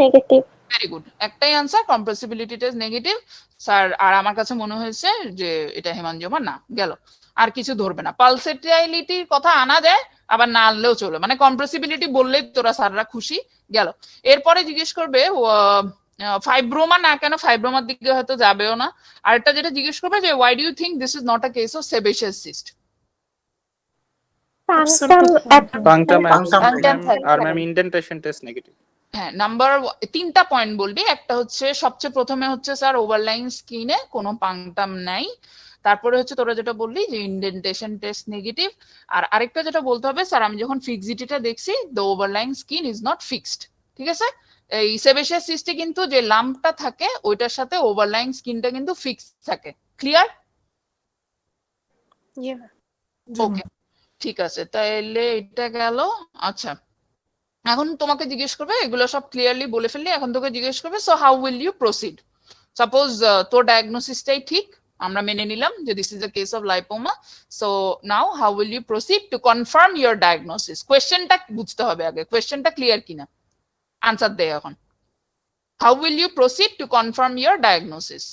নেগেটিভ। ভেরি গুড, একটাই answer, compressibility test negative sir, আর আমার কাছে মনে হয়েছে যে এটা হেমানজিওমা না। গেল, আর কিছু ধরবে না। পালসেটিলিটির কথা আনা যায়, আবার না আনলেও চলো, মানে কম্প্রেসিবিলিটি বললেই তোরা স্যাররা খুশি। গেল। এরপরে জিজ্ঞেস করবে ফাইব্রোমা না কেন, ফাইব্রোমার দিকে হয়তো যাবেও না। আরেকটা যেটা জিজ্ঞেস করবে যে why do you think this is not a case of sebaceous cyst. Punctum Punctum আর ম্যাম ইনডেন্টেশন টেস্ট নেগেটিভ। হ্যাঁ, নাম্বার 3টা পয়েন্ট বলবি। একটা হচ্ছে সবচেয়ে প্রথমে হচ্ছে স্যার ওভারলাইং স্কিনে কোনো পাংটাম নাই। তারপরে হচ্ছে তোরা যেটা বললি যে ইনডেন্টেশন টেস্ট নেগেটিভ। আর আরেকটা যেটা বলতে হবে স্যার আমি যখন ফিক্সিটিটা দেখছি the overlying skin is not fixed. ঠিক আছে, এই সেবেসিয়াস সিস্টে কিন্তু যে লাম্পটা থাকে ওইটার সাথে ওভারলাইং স্কিনটা কিন্তু ফিক্সড থাকে। ক্লিয়ার? ওকে, ঠিক আছে, তাহলে এটা গেল। আচ্ছা, এখন তোমাকে জিজ্ঞেস করবে, এগুলো সব ক্লিয়ারলি বলে ফেললি, এখন তোকে জিজ্ঞেস করবে so how will you proceed. Suppose তোর ডায়াগনোসিসটাই ঠিক, আমরা মেনে নিলাম যে this is a case of lipoma. So now how will you proceed to confirm your diagnosis. কোয়েশ্চেনটা বুঝতে হবে আগে, কোয়েশ্চেনটা ক্লিয়ার কিনা, আনসার দে এখন। How will you proceed to confirm your diagnosis?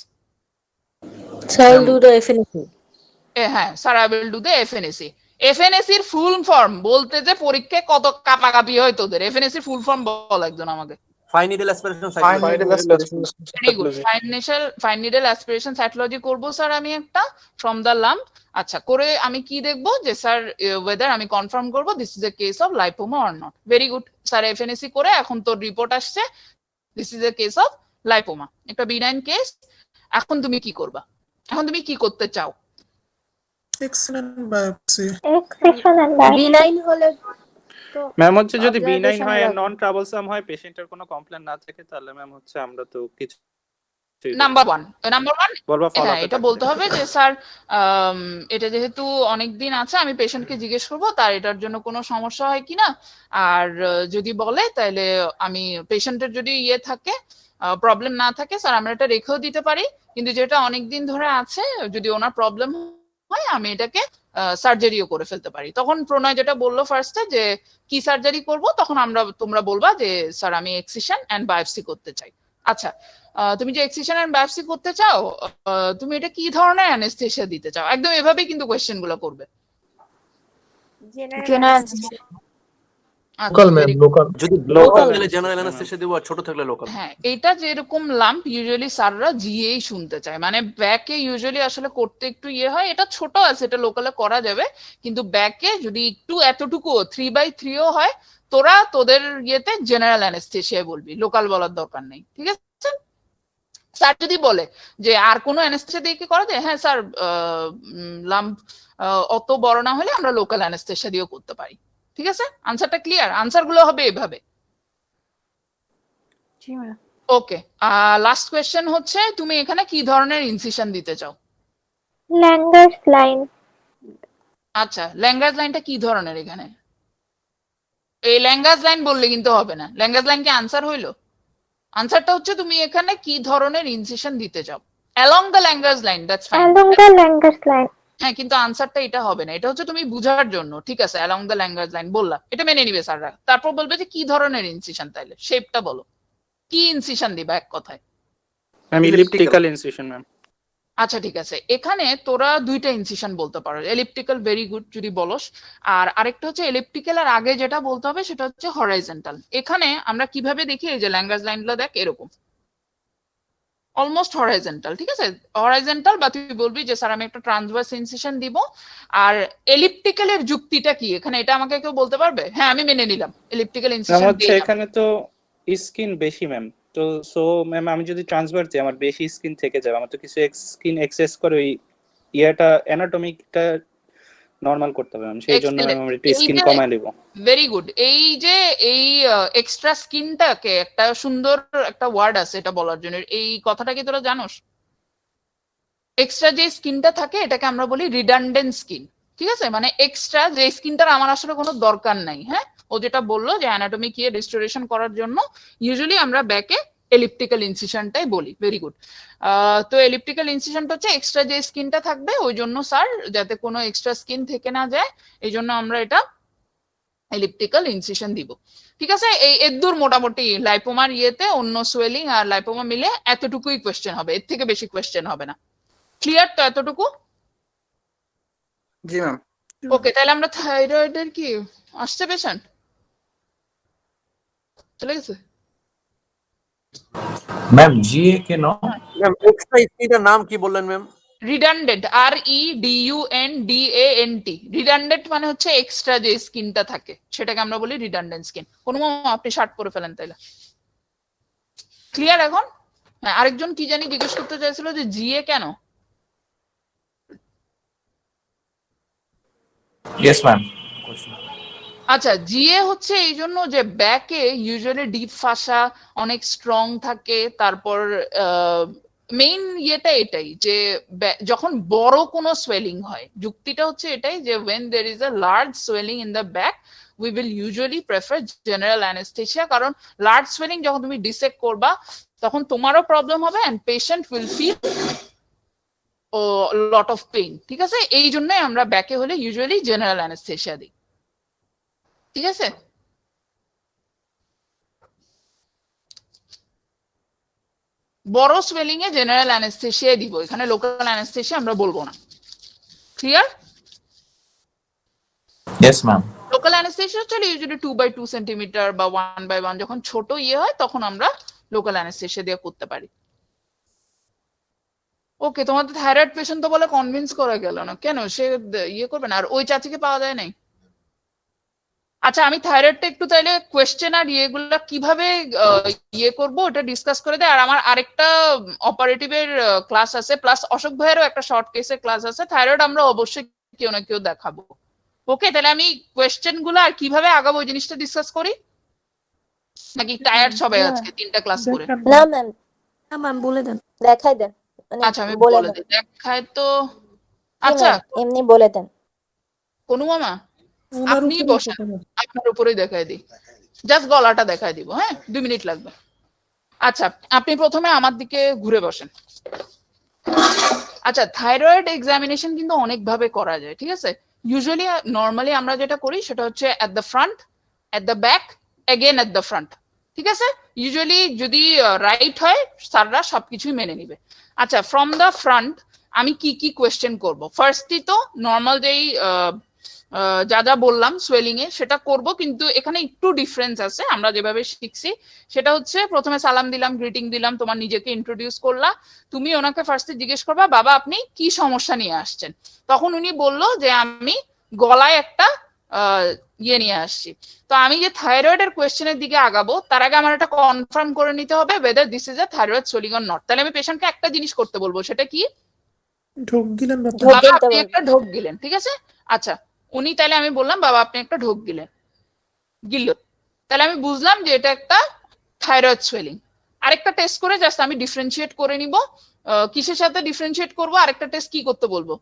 হ্যাঁ sir, I will do the FNAC. FNAC এর ফুল ফর্ম বলতে যে পরীক্ষায় কত কাপাকাপি হয় তোদের। এফএনএসি এর ফুল ফর্ম বল একজন আমাকে। Fine needle aspiration psychology. Very good, fine needle aspiration psychology করব স্যার আমি একটা ফ্রম দ্য লাম্প। আচ্ছা, করে আমি কি দেখবো যে স্যার ওয়েদার আমি কনফার্ম করব this is a case of lipoma or not. Very good sir, FNAC করে এখন তোর রিপোর্ট আসছে this is a case of lipoma, একটা বিনাইন কেস। এখন তুমি কি করবা? এখন তুমি কি করতে চাও? Accident biopsy. বিনাইন হলে তো ম্যাম হচ্ছে যদি বিনাইন observation হয় আর লাগবে। নন ট্রাবলসাম হয়, পেশেন্টের কোনো কমপ্লেন না থাকে, তাহলে ম্যাম হচ্ছে আমরা তো কিছু নাম্বার ওয়ান বলবো ফলো হ্যাঁ, এটা বলতে হবে যে স্যার এটা যেহেতু অনেক দিন আছে, আমি পেশেন্টকে জিজ্ঞেস করব তার এটার জন্য কোনো সমস্যা হয় কিনা। আর যদি বলে তাহলে আমি পেশেন্টের যদি ইয়ে থাকে, প্রবলেম না থাকে, স্যার আমরা এটা রেখেও দিতে পারি। কিন্তু যেটা অনেক দিন ধরে আছে, যদি ওনার প্রবলেম হয় আমি এটাকে সার্জারিও করে ফেলতে পারি। তখন প্রণয় যেটা বললো ফার্স্টে যে কি সার্জারি করব, তখন তোমরা বলবা যে স্যার আমি এক্সিশন এন্ড বায়োপসি করতে চাই। আচ্ছা, তুমি যে এক্সিশন এন্ড বায়োপসি করতে চাও, তুমি এটা কি ধরনের অ্যানেস্থেসিয়া দিতে চাও? একদম এভাবেই কিন্তু কোশ্চেন গুলো করবে। General local ma'am, local. যদি লোকাল তাহলে জেনারেল অ্যানেস্থেসিয়া দেব, আর ছোট থাকলে লোকাল। হ্যাঁ, এটা যেরকম লাম্প ইউজুয়ালি স্যাররা জিএই শুনতে চায়, মানে ব্যাকে ইউজুয়ালি আসলে করতে একটু ইয়ে হয়। এটা ছোট আছে, এটা লোকালে করা যাবে, কিন্তু ব্যাকে যদি একটু এতটুকু 3/3ও হয়, তোরা তোদের ইয়েতে জেনারেল অ্যানেস্থেসিয়া বলবি, লোকাল বলার দরকার নেই। ঠিক আছে, স্যার যদি বলে যে আর কোনো অ্যানেস্থেসিয়া দিয়ে কি করা যায়, হ্যাঁ স্যার লাম্প অত বড় না হলে আমরা লোকাল অ্যানেস্থেসিয়া দিয়েও করতে পারি। ঠিক আছে, আনসারটা ক্লিয়ার? আনসার গুলো হবে এভাবে। ওকে, লাস্ট কোয়েশ্চেন হচ্ছে তুমি এখানে কি ধরনের ইনসিশন দিতে চাও? ল্যাঙ্গার্স লাইন। আচ্ছা, ল্যাঙ্গার্স লাইনটা কি ধরনের? এখানে এই ল্যাঙ্গার্স লাইন বললে কিন্তু হবে না। ল্যাঙ্গার্স লাইন কি আনসার হইলো? আনসারটা হচ্ছে তুমি এখানে কি ধরনের ইনসিশন দিতে চাও। Along the Langer's line, that's fine. Along the Langer's line. হ্যাঁ, কিন্তু আনসারটা এটা হবে না, এটা হচ্ছে তুমি বুঝার জন্য। ঠিক আছে, অ্যালং দ্য ল্যাঙ্গার্স লাইন বললা, এটা মেনে নিবে স্যাররা। তারপর বলবে যে কি ধরনের ইনসিশন, তাইলে শেপটা বলো, কি ইনসিশন দিবা এক কথায়? Ma'am elliptical incision ma'am. আচ্ছা ঠিক আছে, এখানে তোরা দুইটা ইনসিশন বলতে পারো, এলিপ্টিক্যাল ভেরি গুড যদি বলস। আর আরেকটা হচ্ছে এলিপ্টিক্যাল আর আগে যেটা বলতে হবে সেটা হচ্ছে হরাইজন্টাল। এখানে আমরা কিভাবে দেখি, এই যে ল্যাঙ্গার্স লাইনগুলো দেখ এরকম অলমোস্ট হরাইজন্টাল। ঠিক আছে, হরাইজন্টাল, বা তুই বলবি যে স্যার আমি একটা ট্রান্সভার্স ইনসিশন দিব। আর এলিপ্টিক্যালের যুক্তিটা কি এখানে, এটা আমাকে কেউ বলতে পারবে? হ্যাঁ, আমি মেনে নিলাম এলিপ্টিক্যাল ইনসিশন হচ্ছে এখানে তো স্কিন বেশি ম্যাম, তো সো ম্যাম আমি যদি ট্রান্সভার্স দিই আমার বেশি স্কিন থেকে যাবে, আমার তো কিছু স্কিন এক্সেস করে ওই ইয়াটা অ্যানাটমিকটা নরমাল করতে হবে ম্যাম, সেই জন্য আমরা একটু স্কিন কমায় দেব। Very good. এই যে এই এক্সট্রা স্কিনটাকে একটা সুন্দর একটা ওয়ার্ড আছে এটা বলার জন্য, এই কথাটা কি তোরা জানোস? এক্সট্রা যে স্কিনটা থাকে এটাকে আমরা বলি রিডান্ডেন্ট স্কিন। ঠিক আছে, মানে এক্সট্রা যে স্কিনটার আমার আসলে কোনো দরকার নাই। হ্যাঁ, ও যেটা বললো যে অ্যানাটমিক ইয়ে রিস্টোরেশন করার জন্য ইউজুয়ালি আমরা ব্যাকে এলিপ্টিক্যাল ইনসিশনটাই বলি। Very good. তো এলিপ্টিক্যাল ইনসিশনটা হচ্ছে এক্সট্রা যে স্কিনটা থাকবে, ওই জন্য স্যার যাতে কোনো এক্সট্রা স্কিন থেকে না যায় এই জন্য আমরা এটা এলিপ্টিক্যাল ইনসিশন দিব। ঠিক আছে, এই এদ্দুর মোটামুটি লাইপোমার ইয়েতে অন্য সোয়েলিং আর লাইপোমা মিলে এতটুকুই কোয়েশ্চেন হবে, এর থেকে বেশি কোয়েশ্চেন হবে না। ক্লিয়ার তো এতটুকু? জি ম্যাম। ওকে, তাহলে আমরা থাইরয়েডের কি আসছে পেশেন্ট চলে গেছে? ম্যাম জিএ কেন? ম্যাম এক্সট্রা স্কিনটার নাম কি বললেন ম্যাম? Redundant, REDUNDANT। রিডান্ডেন্ট মানে হচ্ছে এক্সট্রা যে স্কিনটা থাকে সেটাকে আমরা বলি রিডান্ডেন্ট স্কিন। কোন আপনি শার্ট পরে ফেলেন তাইলে। ক্লিয়ার এখন? হ্যাঁ, আরেকজন কি জানি জিজ্ঞেস করতে চাইছিল যে জিএ কেন? Yes ma'am. আচ্ছা, জিএ হচ্ছে এই জন্য যে ব্যাকে ইউজুয়ালি ডিপ ফাসা অনেক স্ট্রং থাকে। তারপর মেইন ইয়েটা এটাই যে যখন বড় কোনো সোয়েলিং হয়, যুক্তিটা হচ্ছে এটাই যে when there is a large swelling in the back we will usually prefer general anesthesia, কারণ লার্জ সোয়েলিং যখন তুমি ডিসেক্ট করবা তখন তোমারও প্রবলেম হবে and patient will feel lot of pain। ঠিক আছে, এই জন্যই আমরা ব্যাকে হলে ইউজুয়ালি জেনারেল অ্যানেস্থেসিয়া দিই। ঠিক আছে, বড় সোয়েলিং এ জেনারেল অ্যানেস্থেসিয়া দিব, এখানে লোকাল অ্যানেস্থেসিয়া আমরা বলবো না। Clear? Yes ma'am. Local anaesthesia চলে ইউজুয়ালি 2x2 সেন্টিমিটার বা 1x1 যখন ছোট ইয়ে হয় তখন আমরা লোকাল অ্যানেস্থেসিয়া দিয়ে করতে পারি। ওকে, তোমাদের থাইরয়েড পেশেন্ট তো বলে কনভিন্স করা গেল না কেন? সে ইয়ে করবে না? আর ওই চাচিকে পাওয়া যায় নাই? আচ্ছা, আমি থাইরয়েডটা একটু তাইলে কোয়েশ্চেন আর ইয়েগুলো কিভাবে ইয়ে করব ওটা ডিসকাস করে দেয়। আর আমার আরেকটা অপারেটিভের ক্লাস আছে, প্লাস অশোক ভাইয়েরও একটা শর্ট কেসের ক্লাস আছে। থাইরয়েড আমরা অবশ্যই কেউ না কেউ দেখাবো। ওকে, তাহলে আমি কোয়েশ্চেন গুলো আর কিভাবে আগাবো ওই জিনিসটা ডিসকাস করি, নাকি টায়ার্ড সবাই আজকে 3টা ক্লাস করে? না ম্যাম, না ম্যাম বলে দেন। দেখাই দেন। মানে আচ্ছা, আমি বলে বলে দেন। দিই, দেখায় তো। জি আচ্ছা, ম্যাম, এমনি বলে দেন। কোন মামা ওনার আপনি উপরেই বসেন, কথা বলো। আপনার উপরেই দেখাই দিই, জাস্ট গলাটা দেখাই দিব। হ্যাঁ, 2 মিনিট লাগবে। আচ্ছা, আপনি প্রথমে আমার দিকে ঘুরে বসেন। আচ্ছা, থাইরয়েড এক্সামিনেশন কিন্তু অনেক ভাবে করা যায়। ঠিক আছে, ইউজুয়ালি নরমালি আমরা যেটা করি সেটা হচ্ছে at the front, at the back, again at the front. ঠিক আছে, ইউজুয়ালি যদি রাইট হয় স্যাররা সবকিছুই মেনে নিবে। আচ্ছা, ফ্রম দ্য ফ্রন্ট আমি কি কি কোয়েশ্চেন করব? ফার্স্টলি তো নর্মাল যেই যা যা বললাম সোয়েলিং এ সেটা করব, কিন্তু এখানে একটু ডিফারেন্স আছে। আমরা যেভাবে শিখছি সেটা হচ্ছে প্রথমে সালাম দিলাম, গ্রিটিং দিলাম, তোমার নিজেকে ইন্ট্রোডিউস করলা। তুমি ওনাকে ফার্স্টে জিজ্ঞেস করবা, বাবা আপনি কি সমস্যা নিয়ে আসছেন? তখন উনি বলল যে আমি গলায় একটা ইয়ে নিয়ে আসছি। তো আমি যে থাইরয়েডের কোয়েশ্চেনের দিকে আগাবো তার আগে আমার একটা কনফার্ম করে নিতে হবে whether this is a thyroid swelling or not। তাহলে আমি পেশেন্টকে একটা জিনিস করতে বলবো, সেটা কি? ঢোক গিলেন বা ঢোক বাবা গিলতে আপনি বলবো। একটা ঢোক গিলেন। ঠিক আছে, আচ্ছা উনি তাহলে আমি বললাম বাবা আপনি একটা ঢোক গিলল, তাহলে আমি বুঝলাম যে এটা একটা থাইরয়েড সোয়েলিং। আরেকটা টেস্ট করে জাস্ট আমি ডিফারেন্সিয়েট করে নিব। কিসের সাথে ডিফারেন্সিয়েট করব? আরেকটা টেস্ট কি করতে বলবো?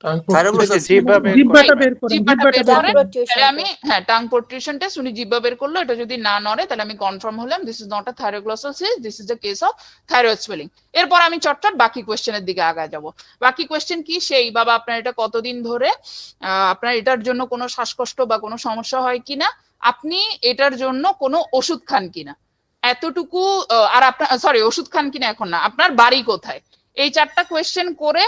জিহ্বাটা বের করেন, জিহ্বাটা বের জিহ্বাটা বের করেন। করেন। তাহলে আমি টাং প্রোট্রুশন টেস্ট, উনি জিহ্বা বের করলো, এটা যদি না নড়ে তাহলে আমি কনফার্ম হলাম this is not a thyroglossal cyst, this is the case of thyroid swelling. এরপর আমি চটচট বাকি কোয়েশ্চেনের দিকে আগায় যাব। বাকি কোয়েশ্চেন কি? সেই বাবা আপনার এটা কতদিন ধরে, আপনার এটার জন্য কোনো শ্বাসকষ্ট বা কোনো সমস্যা হয় কিনা, আপনি এটার জন্য কোনো ওষুধ খান কিনা, এতটুকু। আর আপনার সরি ওষুধ খান কিনা এখন না, আপনার বাড়ি কোথায়? এই 4টা কোয়েশ্চেন করে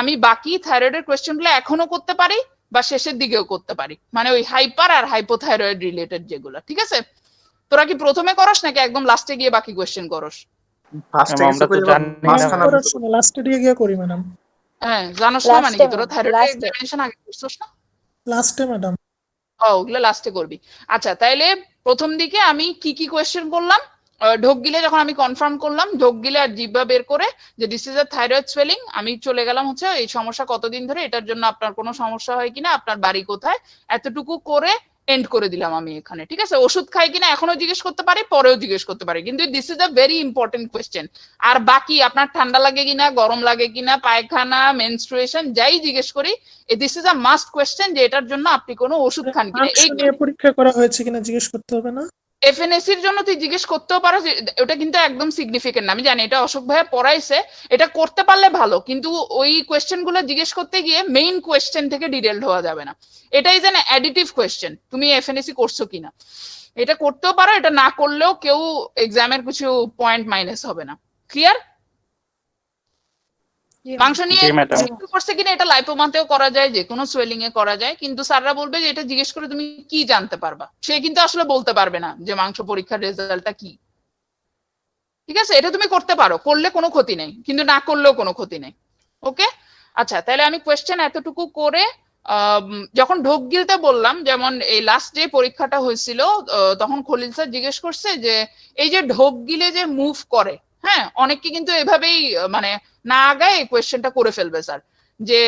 আমি বাকি থাইরয়েডের কোয়েশ্চেনগুলো এখনো করতে পারি বা শেষের দিকেও করতে পারি, মানে ওই হাইপার আর হাইপোথাইরয়েড রিলেটেড যেগুলো। ঠিক আছে, তোরা কি প্রথমে করস নাকি একদম লাস্টে গিয়ে বাকি কোয়েশ্চেন করস? আমরা তো জানি না। লাস্টে দিয়ে গিয়ে করি ম্যাডাম। হ্যাঁ, জানোস না মানে কি? তোরা থাইরয়েড এক্সামিনেশন আগে করছস না? লাস্টে ম্যাডাম। ওগুলো লাস্টে করবি। আচ্ছা, তাইলে প্রথম দিকে আমি কি কি কোয়েশ্চেন করলাম? ঢোক গিলে যখন আমি কনফার্ম করলাম, ঢোক গিলে আর জিহ্বা বের করে যে this is a thyroid swelling, আমি চলে গেলাম হচ্ছে এই সমস্যা কতদিন ধরে, এটার জন্য আপনার কোনো সমস্যা হয় কিনা, আপনার বাড়ি কোথায়, এতটুকু করে এন্ড করে দিলাম আমি এখানে। ঠিক আছে, ওষুধ খাই কিনা এখনো জিজ্ঞেস করতে পারি, পরেও জিজ্ঞেস করতে পারি, কিন্তু this is a very important question. আর বাকি আপনার ঠান্ডা লাগে কিনা, গরম লাগে কিনা, পায়খানা, মেনস্ট্রুয়েশন যাই জিজ্ঞেস করি, this is a must question যে এটার জন্য আপনি কোনো ওষুধ খান কিনা। এই পরীক্ষা করা হয়েছে কিনা জিজ্ঞেস করতে হবে না? এফএনএসির জন্য তুই জিজ্ঞেস করতেও পারো, ওটা কিন্তু একদম সিগনিফিকেন্ট না। আমি জানি এটা অশোক ভাইয়া পড়াইছে, এটা করতে পারলে ভালো, কিন্তু ওই কোয়েশ্চেন গুলো জিজ্ঞেস করতে গিয়ে মেইন কোয়েশ্চেন থেকে ডিটেইলড হওয়া যাবে না। এটা ইজ অ্যান অ্যাডিটিভ কোয়েশ্চেন, তুমি এফএনএসি করছো কিনা এটা করতেও পারো, এটা না করলেও কেউ এক্সামের কিছু পয়েন্ট মাইনাস হবে না। ক্লিয়ার? মাংস নিয়ে জি ম্যাডাম করছে কিনা এটা লাইপোমাতেও করা যায়, যে কোনো সোয়েলিং এ করা যায়, কিন্তু স্যাররা বলবে যে এটা জিজ্ঞেস করে তুমি কি জানতে পারবা, সে কিন্তু আসলে বলতে পারবে না যে মাংস পরীক্ষার রেজাল্টটা কি। ঠিক আছে, এটা তুমি করতে পারো, করলে কোনো ক্ষতি নেই, কিন্তু না করলেও কোনো ক্ষতি নেই। ওকে, আচ্ছা তাহলে আমি কোয়েশ্চেন এতটুকু করে যখন ঢোক গিলতে বললাম, যেমন এই লাস্ট যে পরীক্ষাটা হয়েছিল তখন খলিল স্যার জিজ্ঞেস করছে যে এই যে ঢোক গিলে যে মুভ করে, হ্যাঁ অনেকে কিন্তু এভাবেই মানে না আগায় এই কোয়েশ্চেনটা করে ফেলবে স্যার, যে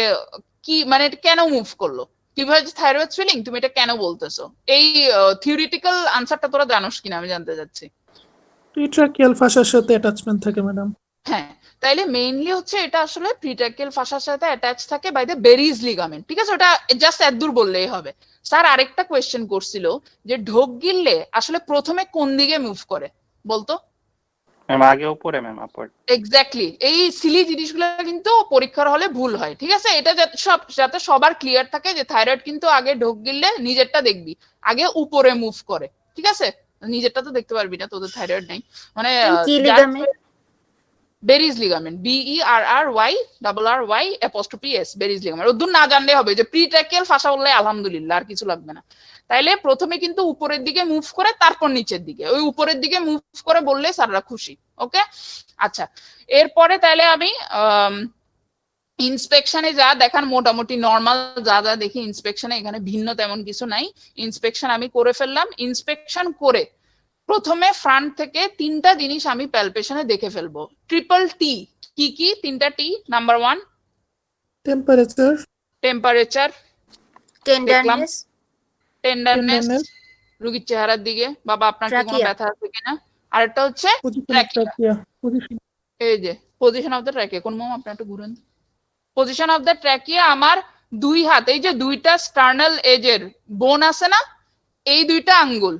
কি মানে এটা কেন মুভ করলো, কিভাবে থাইরয়েড সুইলিং, তুমি এটা কেন বলতেছো, এই থিওরিটিক্যাল আনসারটা তোরা জানোস কিনা আমি জানতে চাচ্ছি। প্রিট্রাকিয়াল ফাঁসার সাথে অ্যাটাচমেন্ট থাকে ম্যাডাম। হ্যাঁ, তাইলে মেইনলি হচ্ছে এটা আসলে প্রিট্রাকিয়াল ফাঁসার সাথে অ্যাটাচ থাকে বাই দ্য বেরিজ লিগামেন্ট। ঠিক আছে, ওটা জাস্ট এতদূর বললেই হবে। স্যার আরেকটা কোয়েশ্চেন করছিল যে ঢোক গিললে আসলে প্রথমে কোন দিকে মুভ করে বলতো? ম্যাম আগে উপরে ম্যাম আপওয়ার্ড। এক্স্যাক্টলি, এই সিলি জিনিসগুলো কিন্তু পরীক্ষার হলে ভুল হয়। ঠিক আছে, এটা যাতে সবার ক্লিয়ার থাকে যে থাইরয়েড কিন্তু আগে ঢোক গিললে নিজেরটা দেখবি আগে উপরে মুভ করে। ঠিক আছে, নিজেরটা তো দেখতে পারবি না, তোদের থাইরয়েড নাই, মানে কি ligament? Berry's ligament, BERRYRRY''S Berry's ligament. ওদূর না জানলে হবে, যে প্রিট্রাকিয়াল ফাঁসা বললে আলহামদুলিল্লাহ আর কিছু লাগবে না। তাইলে প্রথমে কিন্তু উপরের দিকে মুভ করে তারপর নিচের দিকে, ওই উপরের দিকে মুভ করে বললে স্যাররা খুশি। ওকে, আচ্ছা এরপরে তাহলে আমি ইন্সপেকশনে যা দেখান মোটামুটি নর্মাল যা যা দেখি ইন্সপেকশনে, এখানে ভিন্ন তেমন কিছু নাই। ইন্সপেকশন আমি করে ফেললাম। ইন্সপেকশন করে প্রথমে ফ্রন্ট থেকে তিনটা জিনিস আমি প্যালপেশনে দেখে ফেলবো। ট্রিপল টি কি কি? তিনটা T. Number 1 temperature, temperature, tenderness, tenderness রোগীর চেহারার দিকে, বাবা আপনার কি কোনো ট্রাকিয়া। ব্যথা আছে কিনা। আরেকটা হচ্ছে ট্রাকিয়া, এই যে পজিশন অফ দ্য ট্র্যাকিয়া। কোন মাম আপনি একটু ঘুরেন। পজিশন অফ দ্য ট্র্যাকিয়া আমার দুই হাত, এই যে দুইটা স্টার্নাল এজের বোন আছে না, এই দুইটা আঙ্গুল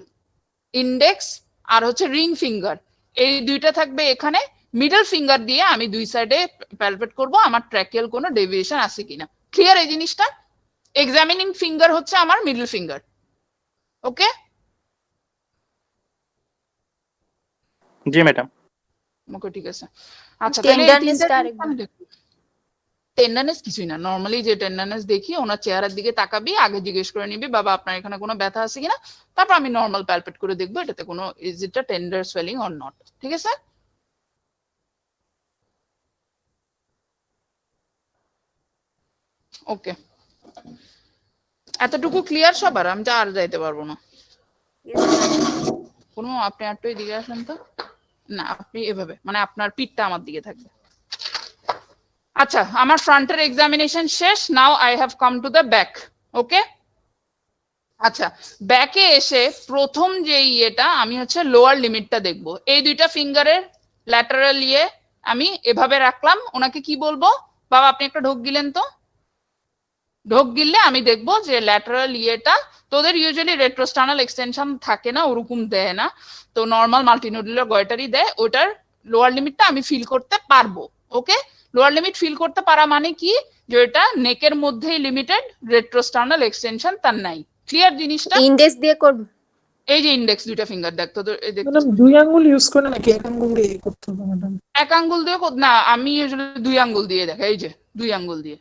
ইন্ডেক্স আর হচ্ছে রিং ফিঙ্গার, এই দুইটা থাকবে এখানে। মিডল ফিঙ্গার দিয়ে আমি দুই সাইডে প্যালপেট করব আমার ট্র্যাকিয়াল কোনো ডেভিয়েশন আছে কিনা। ক্লিয়ার এই জিনিসটা? এক্সামিনিং ফিঙ্গার হচ্ছে আমার মিডল ফিঙ্গার। ওকে, জি ম্যাডাম। ওকে ঠিক আছে। আচ্ছা তাহলে টেন্ডারনেসটা আরেকবার। টেন্ডারনেস কিছুই না, নর্মালি যে টেন্ডারনেস দেখি ওনার চেহারার দিকে তাকাবি, আগে জিজ্ঞেস করে নিবি বাবা আপনার এখানে কোনো ব্যথা আছে কিনা, তারপর আমি নর্মাল প্যালপেট করে দেখবো এটাতে কোনো is it a tender swelling or not. ঠিক আছে, ওকে এতটুকু ক্লিয়ার সবার? আমি আর যাইতে পারবো না। কোনো আপনি একটু এদিকে আসেন তো, না আপনি এভাবে মানে আপনার পিঠটা আমার দিকে থাকবে। আচ্ছা আমার ফ্রন্টের এক্সামিনেশন শেষ। Now I have come to the back. Okay, আচ্ছা ব্যাকে এসে প্রথম যে ইয়েটা আমি হচ্ছে লোয়ার লিমিটটা দেখব। এই দুইটা ফিঙ্গারের ল্যাটারাল ইয়ে আমি এভাবে রাখলাম। ওনাকে কি বলবো, বাবা আপনি একটা ঢোক গিলেন তো। ঢোক গিললে আমি দেখবো যে ল্যাটারাল ইয়েটা, তোদের ইউজুয়ালি রেট্রোস্টার্নাল এক্সটেনশন থাকে না, ওরকম দেয় না, তো নর্মাল মাল্টিনোডুলার গয়টারই দেয়। ওটার লোয়ার লিমিটটা আমি ফিল করতে পারবো। ওকে, লোয়ার লিমিট ফিল করতে পারা মানে কি, যে এটা নেকের মধ্যেই লিমিটেড, রেট্রোস্টার্নাল এক্সটেনশন তার নাই। ক্লিয়ার জিনিসটা? ইন্ডেক্স দিয়ে করব। এই যে ইন্ডেক্স দুইটা ফিঙ্গার দেখ তোদের, ম্যাডাম দুই আঙ্গুল ইউজ করে নাকি এক আঙ্গুল দিয়ে করতে হবে ম্যাডাম? এক আঙ্গুল দিয়ে না, আমি ইউজুয়ালি দুই আঙ্গুল দিয়ে দেখ, এই যে দুই আঙ্গুল দিয়ে।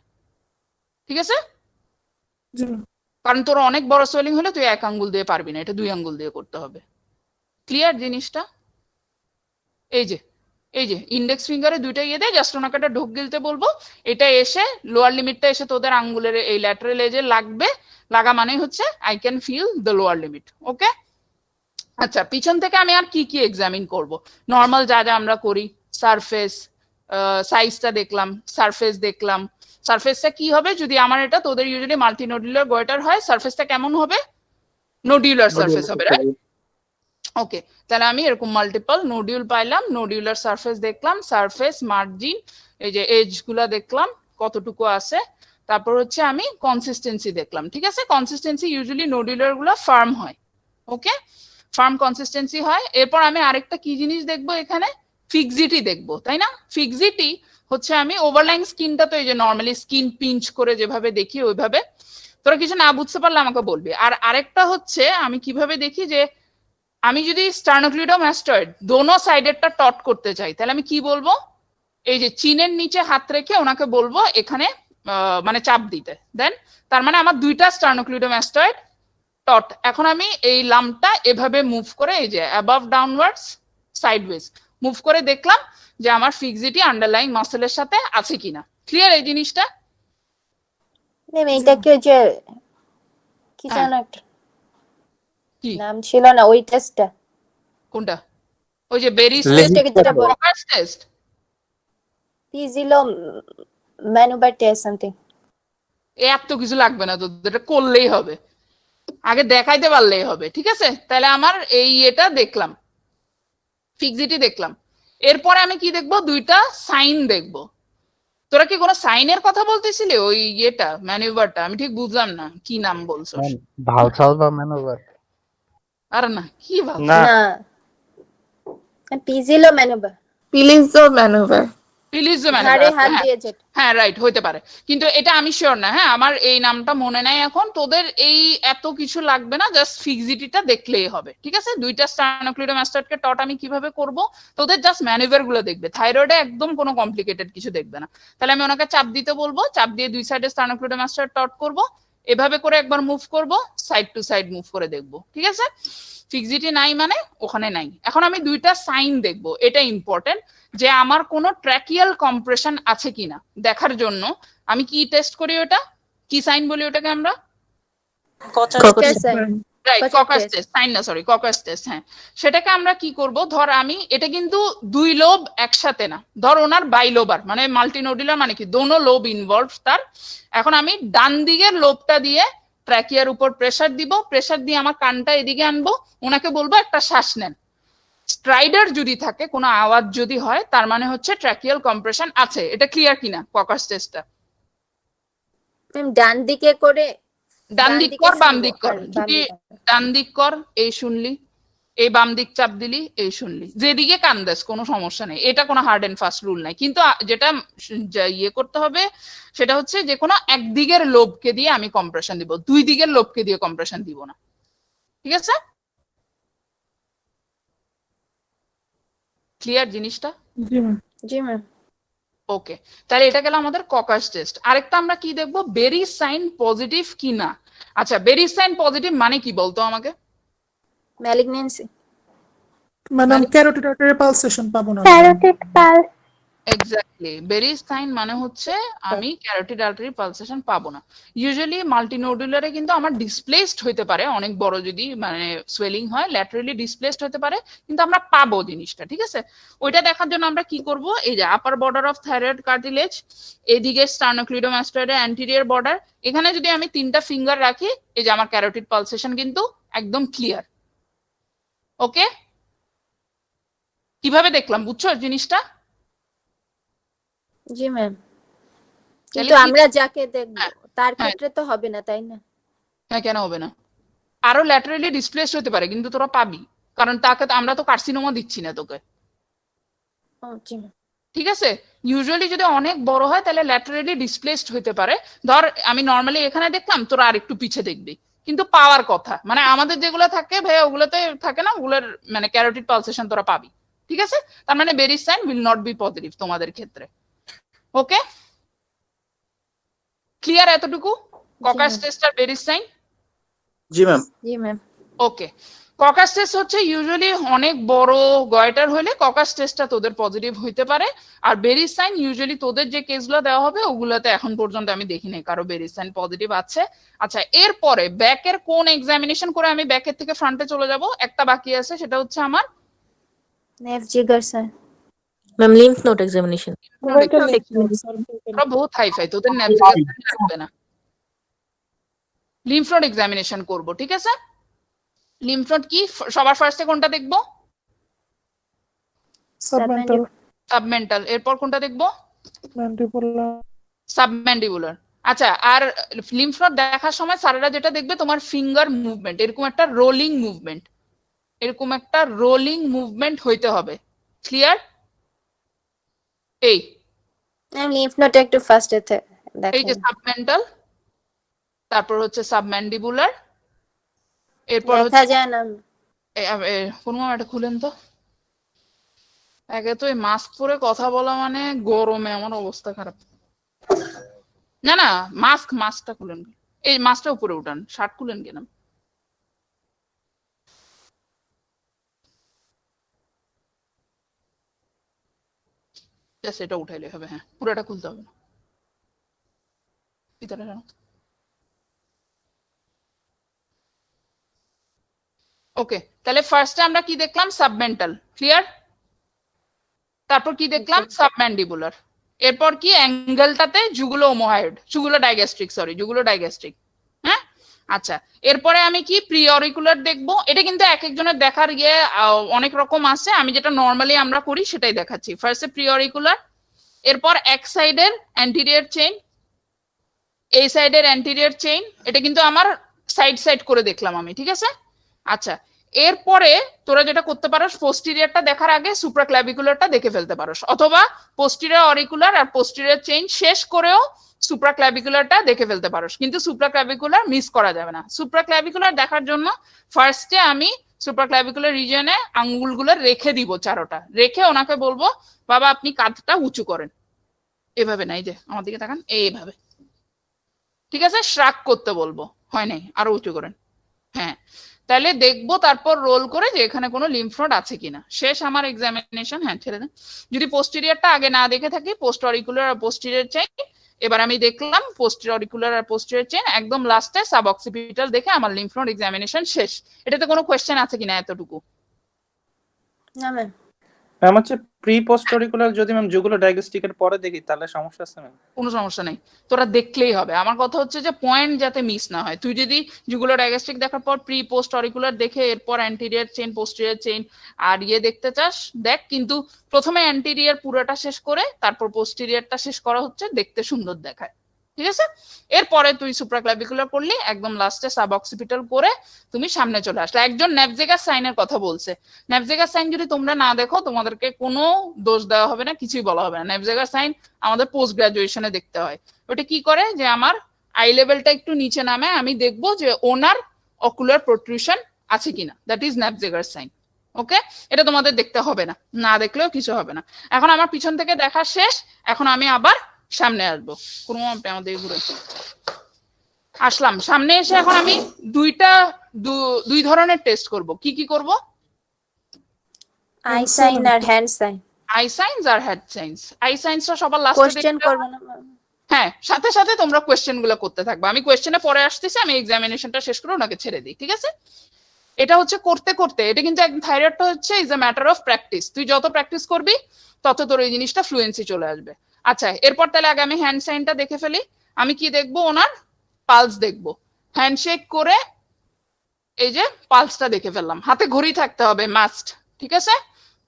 ঠিক আছে, জি কারণ তোর অনেক বড় সোয়েলিং হলে তুই এক আঙ্গুল দিয়ে পারবি না, এটা দুই আঙ্গুল দিয়ে করতে হবে। ক্লিয়ার জিনিসটা? এই যে ইন্ডেক্স ফিঙ্গারে দুইটা ইয়ে দেয়, জাস্ট ওনাকে একটা ঢোক গিলতে বলবো, এটা এসে লোয়ার লিমিটটা এসে তোদের আঙ্গুলের এই ল্যাটারাল এজে লাগবে। লাগা মানে হচ্ছে I can feel the lower limit. Okay, আচ্ছা পিছন থেকে আমি আর কি কি এক্সামিন করব? নর্মাল যা যা আমরা করি, সারফেস সাইজটা দেখলাম, সারফেস দেখলাম। সারফেসটা কি হবে, যদি আমার এটা তোদের ইউজুয়ালি মাল্টিনোডুলার গয়টার হয়, সারফেসটা কেমন হবে? নোডিউলার সারফেস হবে, রাইট? ওকে, তাহলে আমি এরকম মাল্টিপল নোডিউল পাইলাম, নোডিউলার সারফেস দেখলাম, সারফেস মার্জিন এই যে এজ গুলা দেখলাম কতটুকু আছে। তারপর হচ্ছে আমি কনসিস্টেন্সি দেখলাম। ঠিক আছে, কনসিস্টেন্সি ইউজুয়ালি নোডিউলার গুলা ফার্ম হয়। ওকে, ফার্ম কনসিস্টেন্সি হয়। এরপর আমি আরেকটা কি জিনিস দেখবো এখানে, ফিক্সিটি দেখবো, তাই না? ফিক্সিটি হচ্ছে আমি ওভারলাইং স্কিনটা, তো এই যে নর্মালি স্কিন পিঞ্চ করে যেভাবে দেখি ওইভাবে। তোরা কিছু না বুঝতে পারলে আমাকে বলবি। আর আরেকটা হচ্ছে আমি কিভাবে দেখি, যে আমি যদি স্টার্নোক্লিডোমাস্টয়েড দোনো সাইডেরটা টট করতে চাই, তাহলে আমি কি বলবো, এই যে চিনের নিচে হাত রেখে ওনাকে বলবো এখানে মানে চাপ দিতে, দেন তার মানে আমার দুইটা স্টার্নোক্লিডোমাস্টয়েড টট। এখন আমি এই লাম্পটা এভাবে মুভ করে এই যে অ্যাবাভ ডাউনওয়ার্ডস সাইডওয়েজ মুভ করে দেখলাম যে আমার ফিক্সিটি আন্ডারলাইং মাসেলের সাথে আছে কিনা। ক্লিয়ার এই জিনিসটা? ম্যাম এটা কি ওই যে কি হ্যাঁ। জানো একটা কি নাম ছিল না ওই টেস্টটা? কোনটা? ওই যে বেরিস Legit টেস্ট, যেটা বল ককাস টেস্ট? পিজিলো ম্যানুবার টেস্ট সামথিং। এত কিছু লাগবে না তো, এটা করলেই হবে, আগে দেখাইতে পারলেই হবে। ঠিক আছে, তাহলে আমার এই এটা দেখলাম, ফিক্সিটি দেখলাম। এরপরে আমি কি দেখবো? দুইটা সাইন দেখবো। তোরা কি কোনো সাইনের কথা বলতেছিলি? ওই ইয়েটা ম্যানুভারটা আমি ঠিক বুঝলাম না কি নাম বলছো। ভালসাল বা ম্যানোভার? আর না কি ভাব না না পিজিলো ম্যানুবার পিলিজো ম্যানুভার। প্লিজ ঘাড়ে হাত দিয়ে যেটা। হ্যাঁ রাইট, হইতে পারে, কিন্তু এটা আমি শিওর না। হ্যাঁ, আমার এই নামটা মনে নাই এখন। তোদের এই এত কিছু লাগবে না, জাস্ট ফিক্সিটিটা দেখলেই হবে। ঠিক আছে, দুইটা স্টার্নোক্লিডোমাস্টয়েডকে টট আমি কিভাবে করব, তোদের জাস্ট ম্যানুভার গুলো দেখবে। থাইরয়েডে একদম কোনো কমপ্লিকেটেড কিছু দেখবে না। তাহলে আমি ওনাকে চাপ দিতে বলবো, চাপ দিয়ে দুই সাইডে স্টার্নোক্লিডোমাস্টয়েড টট করব, এভাবে করে একবার মুভ করব, সাইড টু সাইড মুভ করে দেখব। ঠিক আছে, ফিক্সিটি নাই মানে ওখানে নাই। এখন আমি দুইটা সাইন দেখব, এটা ইম্পর্টেন্ট, যে আমার কোনো ট্র্যাকিয়াল কম্প্রেশন আছে কিনা দেখার জন্য আমি কি টেস্ট করি, ওটা কি সাইন বলি ওটাকে আমরা? রাইট, ককাস টেস্ট, সাইন না সরি, ককাস টেস্ট। হ্যাঁ, সেটাকে আমরা কি করব, ধর আমি এটা কিন্তু দুই লোব একসাথে না, ধর ওনার বাইলোবার মানে মাল্টিনোডুলার মানে কি দোনো লোব ইনভলভ তার। এখন আমি ডান দিকের লোবটা দিয়ে ট্র্যাকিয়ার উপর প্রেসার দিব, প্রেসার দিয়ে আমার কানটা এদিকে আনবো, ওনাকে বলবো একটা শ্বাস নেন। স্ট্রাইডার যদি থাকে, কোনো আওয়াজ যদি হয়, তার মানে হচ্ছে ট্র্যাকিয়াল কম্প্রেশন আছে। এটা ক্লিয়ার কিনা ককাস টেস্টটা? ম্যাম ডান দিকে করে ডান দিক কর, বাম দিক কর, যদি ডান দিক কর এই শুনলি, এই বাম দিক চাপ দিলি এই শুনলি, যেদিকে কান দেস কোনো সমস্যা নেই, এটা কোনো হার্ড এন্ড ফাস্ট রুল নাই। কিন্তু যেটা ইয়ে করতে হবে সেটা হচ্ছে যে কোনো একদিকের লোবকে দিয়ে আমি কম্প্রেশন দিব, দুই দিকের লোবকে দিয়ে কম্প্রেশন দিব না। ঠিক আছে, ক্লিয়ার জিনিসটা? জি ম্যাম। জি ম্যাম। ওকে, তাহলে এটা গেল আমাদের ককাস টেস্ট। আরেকটা আমরা কি দেখবো, বেরি সাইন পজিটিভ কি না। আচ্ছা, বেরি সাইন পজিটিভ মানে কি বলতো আমাকে? Malignancy madam carotid artery pulsation পাবো না। Carotid pulse. এক্স্যাক্টলি, বেরি সাইন মানে হচ্ছে আমি ক্যারোটিড আর্টারি পালসেশন পাবো না। ইউজুয়ালি মাল্টিনোডুলারে কিন্তু আমার ডিসপ্লেসড হইতে পারে, অনেক বড় যদি মানে সোয়েলিং হয়, ল্যাটারালি ডিসপ্লেসড হতে পারে, কিন্তু আমরা পাবো জিনিসটা। ঠিক আছে, ওইটা দেখার জন্য আমরা কি করব, এই যে upper border of thyroid cartilage, এদিকে স্টার্নোক্লিডোমাস্টয়েডের অ্যান্টিরিয়র বর্ডার, এখানে যদি আমি তিনটা ফিঙ্গার রাখি, এই যে আমার ক্যারোটিড পালসেশন কিন্তু একদম ক্লিয়ার। ওকে, কিভাবে দেখলাম বুঝছো জিনিসটা? জি ম্যাম, কিন্তু আমরা যাকে দেখবো তার ক্ষেত্রে তো হবে না, তাই না? হ্যাঁ, কেন হবে না? আরো ল্যাটারালি ডিসপ্লেসড হতে পারে, কিন্তু তোরা পাবি, কারণ তাকে আমরা তো কার্সিনোমা দিচ্ছি না তোকে। ঠিক আছে, ইউজুয়ালি যদি অনেক বড় হয় তাহলে ল্যাটারালি ডিসপ্লেসড হতে পারে। ধর আমি নর্মালি এখানে দেখলাম, তোরা আরেকটু পিছে দেখবি, কিন্তু পাওয়ার কথা মানে আমাদের যেগুলো থাকে ভাই ওগুলোতে থাকে না, ওগুলোর মানে ক্যারোটিড পালসেশন তোরা পাবি। ঠিক আছে, তার মানে Berry sign will not be positive তোমাদের ক্ষেত্রে। ওকে, ক্লিয়ার এতটুকু? ককাস টেস্ট আর বেরি সাইন? জি ম্যাম। জি ম্যাম। ওকে, ককাস টেস্ট হচ্ছে ইউজুয়ালি অনেক বড় গয়টার হলে ককাস টেস্টটা তোদের পজিটিভ হইতে পারে। আর বেরি সাইন ইউজুয়ালি তোদের যে কেসগুলো দেওয়া হবে ওগুলোতে এখন পর্যন্ত আমি দেখিনি কারো বেরি সাইন পজিটিভ আছে। আচ্ছা, এরপরে ব্যাকের কোন এক্সামিনেশন করে আমি ব্যাকের থেকে ফ্রন্টে চলে যাব? একটা বাকি আছে, সেটা হচ্ছে আমার নেভ জিগার sir. Ma'am lymph node examination. তোরা বহুত হাইফাই, তোদের ন্যাভিগেশন লাগবে না, লিম্ফ নোড এক্সামিনেশন করব। ঠিক আছে, লিম্ফ নোড কি সবার ফার্স্টে কোনটা দেখবো? সাবমেন্টাল। সাবমেন্টাল, এরপর কোনটা দেখবো? ম্যান্ডিবুলার। সাবম্যান্ডিবুলার। আচ্ছা, আর লিম্ফ নোড দেখার সময় স্যারেরা যেটা দেখবে তোমার ফিঙ্গার মুভমেন্ট, এরকম একটা রোলিং মুভমেন্ট, এরকম একটা রোলিং মুভমেন্ট হইতে হবে। ক্লিয়ার? এই লিম্ফ নোড একটু ফাস্ট এতে দেখেন। এই যে সাবমেন্টাল, তারপর হচ্ছে সাবম্যান্ডিবুলার, এরপর দেখা যায় না। কোন এটা খুলেন তো, একে তো এই মাস্ক পরে কথা বলা মানে গরমে আমার অবস্থা খারাপ। না না, মাস্কটা খুলেন, এই মাস্কটা উপরে উঠান, শার্ট খুলেন কেন? এটা উঠাইলে হবে, হ্যাঁ পুরোটা খুলতে হবে না। ভিতরে জানো। ওকে, তাহলে ফার্স্টে আমরা কি দেখলাম? Submental, clear? তারপর কি দেখলাম? সাবম্যান্ডিবুলার। এরপর কি? অ্যাঙ্গেলটাতে জুগুলো ওমোহয়েড, জুগুলো ডাইগ্যাস্ট্রিক। হ্যাঁ, আচ্ছা। এরপরে আমি কি প্রি অরিকুলার দেখবো। এটা কিন্তু এক একজনের দেখার গিয়ে অনেক রকম আছে, আমি যেটা নর্মালি আমরা করি সেটাই দেখাচ্ছি। ফার্স্টে প্রি অরিকুলার, এরপর এক সাইডের অ্যান্টিরিয়র চেইন, এই সাইডের অ্যান্টিরিয়র চেইন, এটা কিন্তু আমার সাইড করে দেখলাম আমি, ঠিক আছে? আচ্ছা, এরপরে তোরা যেটা করতে পারোস, পোস্টিরিয়রটা দেখার আগে সুপ্রাক্ল্যাভিকুলারটা দেখে ফেলতে পারোস, অথবা পোস্টিরিয়র অরিকুলার আর পোস্টিরিয়র চেইন শেষ করেও সুপ্রাক্ল্যাভিকুলারটা দেখে ফেলতে পারোস, কিন্তু সুপ্রাক্ল্যাভিকুলার মিস করা যাবে না। সুপ্রাক্ল্যাভিকুলার দেখার জন্য ফার্স্টে আমি সুপ্রাক্ল্যাভিকুলার রিজিয়নে আঙ্গুলগুলো রেখে দিব, চারোটা রেখে ওনাকে বলবো, বাবা আপনি কাঁধটা উঁচু করেন, এভাবে না, এই যে আমার দিকে তাকান, এইভাবে, ঠিক আছে? শ্রাক করতে বলবো, হয় নাই, আরো উঁচু করেন, হ্যাঁ। তাহলে দেখবো তারপর রোল করে যে এখানে কোনো লিম্ফ নোড আছে কিনা। শেষ আমার এক্সামিনেশন। হ্যাঁ ছেড়ে দেন। যদি পোস্টেরিয়রটা আগে না দেখে থাকি, পোস্ট অরিকুলার আর পোস্টেরিয়র চেইন, এবার আমি দেখলাম পোস্টেরিয়র অরিকুলার আর পোস্টেরিয়র চেইন, একদম লাস্টে সাব অক্সিপিটাল দেখে আমার লিম্ফ নোড এক্সামিনেশন শেষ। এটাতে কোনো কোশ্চেন আছে কিনা এতটুকু? না ম্যাম। ম্যাম হচ্ছে প্রি পোস্ট অরিকুলার যদি ম্যাম জুগুলো ডায়াগনস্টিকের পরে দেখি তাহলে সমস্যা আছে ম্যাম? কোনো সমস্যা নেই, তোরা দেখলেই হবে। আমার কথা হচ্ছে যে পয়েন্ট যাতে মিস না হয়। তুই যদি জুগুলো ডায়াগনস্টিক দেখার পর প্রি পোস্ট অরিকুলার দেখে এরপর অ্যান্টিরিয়র চেইন, পোস্টেরিয়র চেইন আর দেখতে চাস দেখ, কিন্তু প্রথমে অ্যান্টিরিয়র পুরোটা শেষ করে তারপর পোস্টেরিয়রটা শেষ করা হচ্ছে, দেখতে সুন্দর দেখায়, ঠিক আছে? এরপরে তুই সুপ্রাক্ল্যাভিকুলার করলি, একদম লাস্টে সাব অক্সিপিটাল করে তুমি সামনে চলে আসলে। একজন ন্যাপজেগার সাইনের কথা বলছে, ন্যাপজেগার সাইন যদি তোমরা না দেখো তোমাদেরকে কোনো দোষ দেওয়া হবে না, কিছুই বলা হবে না। ন্যাপজেগার সাইন আমাদের পোস্ট গ্রাজুয়েশনে দেখতে হয়। ওটা কি করে যে আমার আই লেভেলটা একটু নিচে নামে, আমি দেখবো যে ওনার অকুলার প্রোট্রুশন আছে কিনা, দ্যাট ইজ ন্যাপজেগার সাইন। ওকে, এটা তোমাদের দেখতে হবে না, না দেখলেও কিছু হবে না। এখন আমার পিছন থেকে দেখা শেষ, এখন আমি আবার সামনে আসবো। কোনো আমাদের ঘুরে আসলাম সামনে এসে, এখন আমি দুই ধরনের টেস্ট করব। কি করব? আই সাইন আর হ্যান্ড সাইন। আই সাইন্স আর হ্যান্ড সাইন্স। আই সাইন্সটা সবার লাস্টে কোশ্চেন করব না ম্যাম? হ্যাঁ, সাথে সাথে তোমরা কোশ্চেন গুলো করতে থাকবে। আমি কোশ্চেনে পরে আসতেছি, আমি এক্সামিনেশনটা শেষ করে ওনাকে ছেড়ে দিই, ঠিক আছে? এটা হচ্ছে করতে করতে, এটা কিন্তু একদম থাইরয়েডটা হচ্ছে is a matter of practice. তুই যত প্র্যাকটিস করবি তত তোর এই জিনিসটা ফ্লুয়েন্সি চলে আসবে। আচ্ছা, এরপর তাহলে আগে আমি হ্যান্ড সাইনটা দেখে ফেলি। আমি কি দেখবো? ওনার পালস দেখবো। হ্যান্ডশেক করে এই যে পালসটা দেখে ফেললাম, হাতে ঘড়ি থাকতে হবে মাস্ট, ঠিক আছে?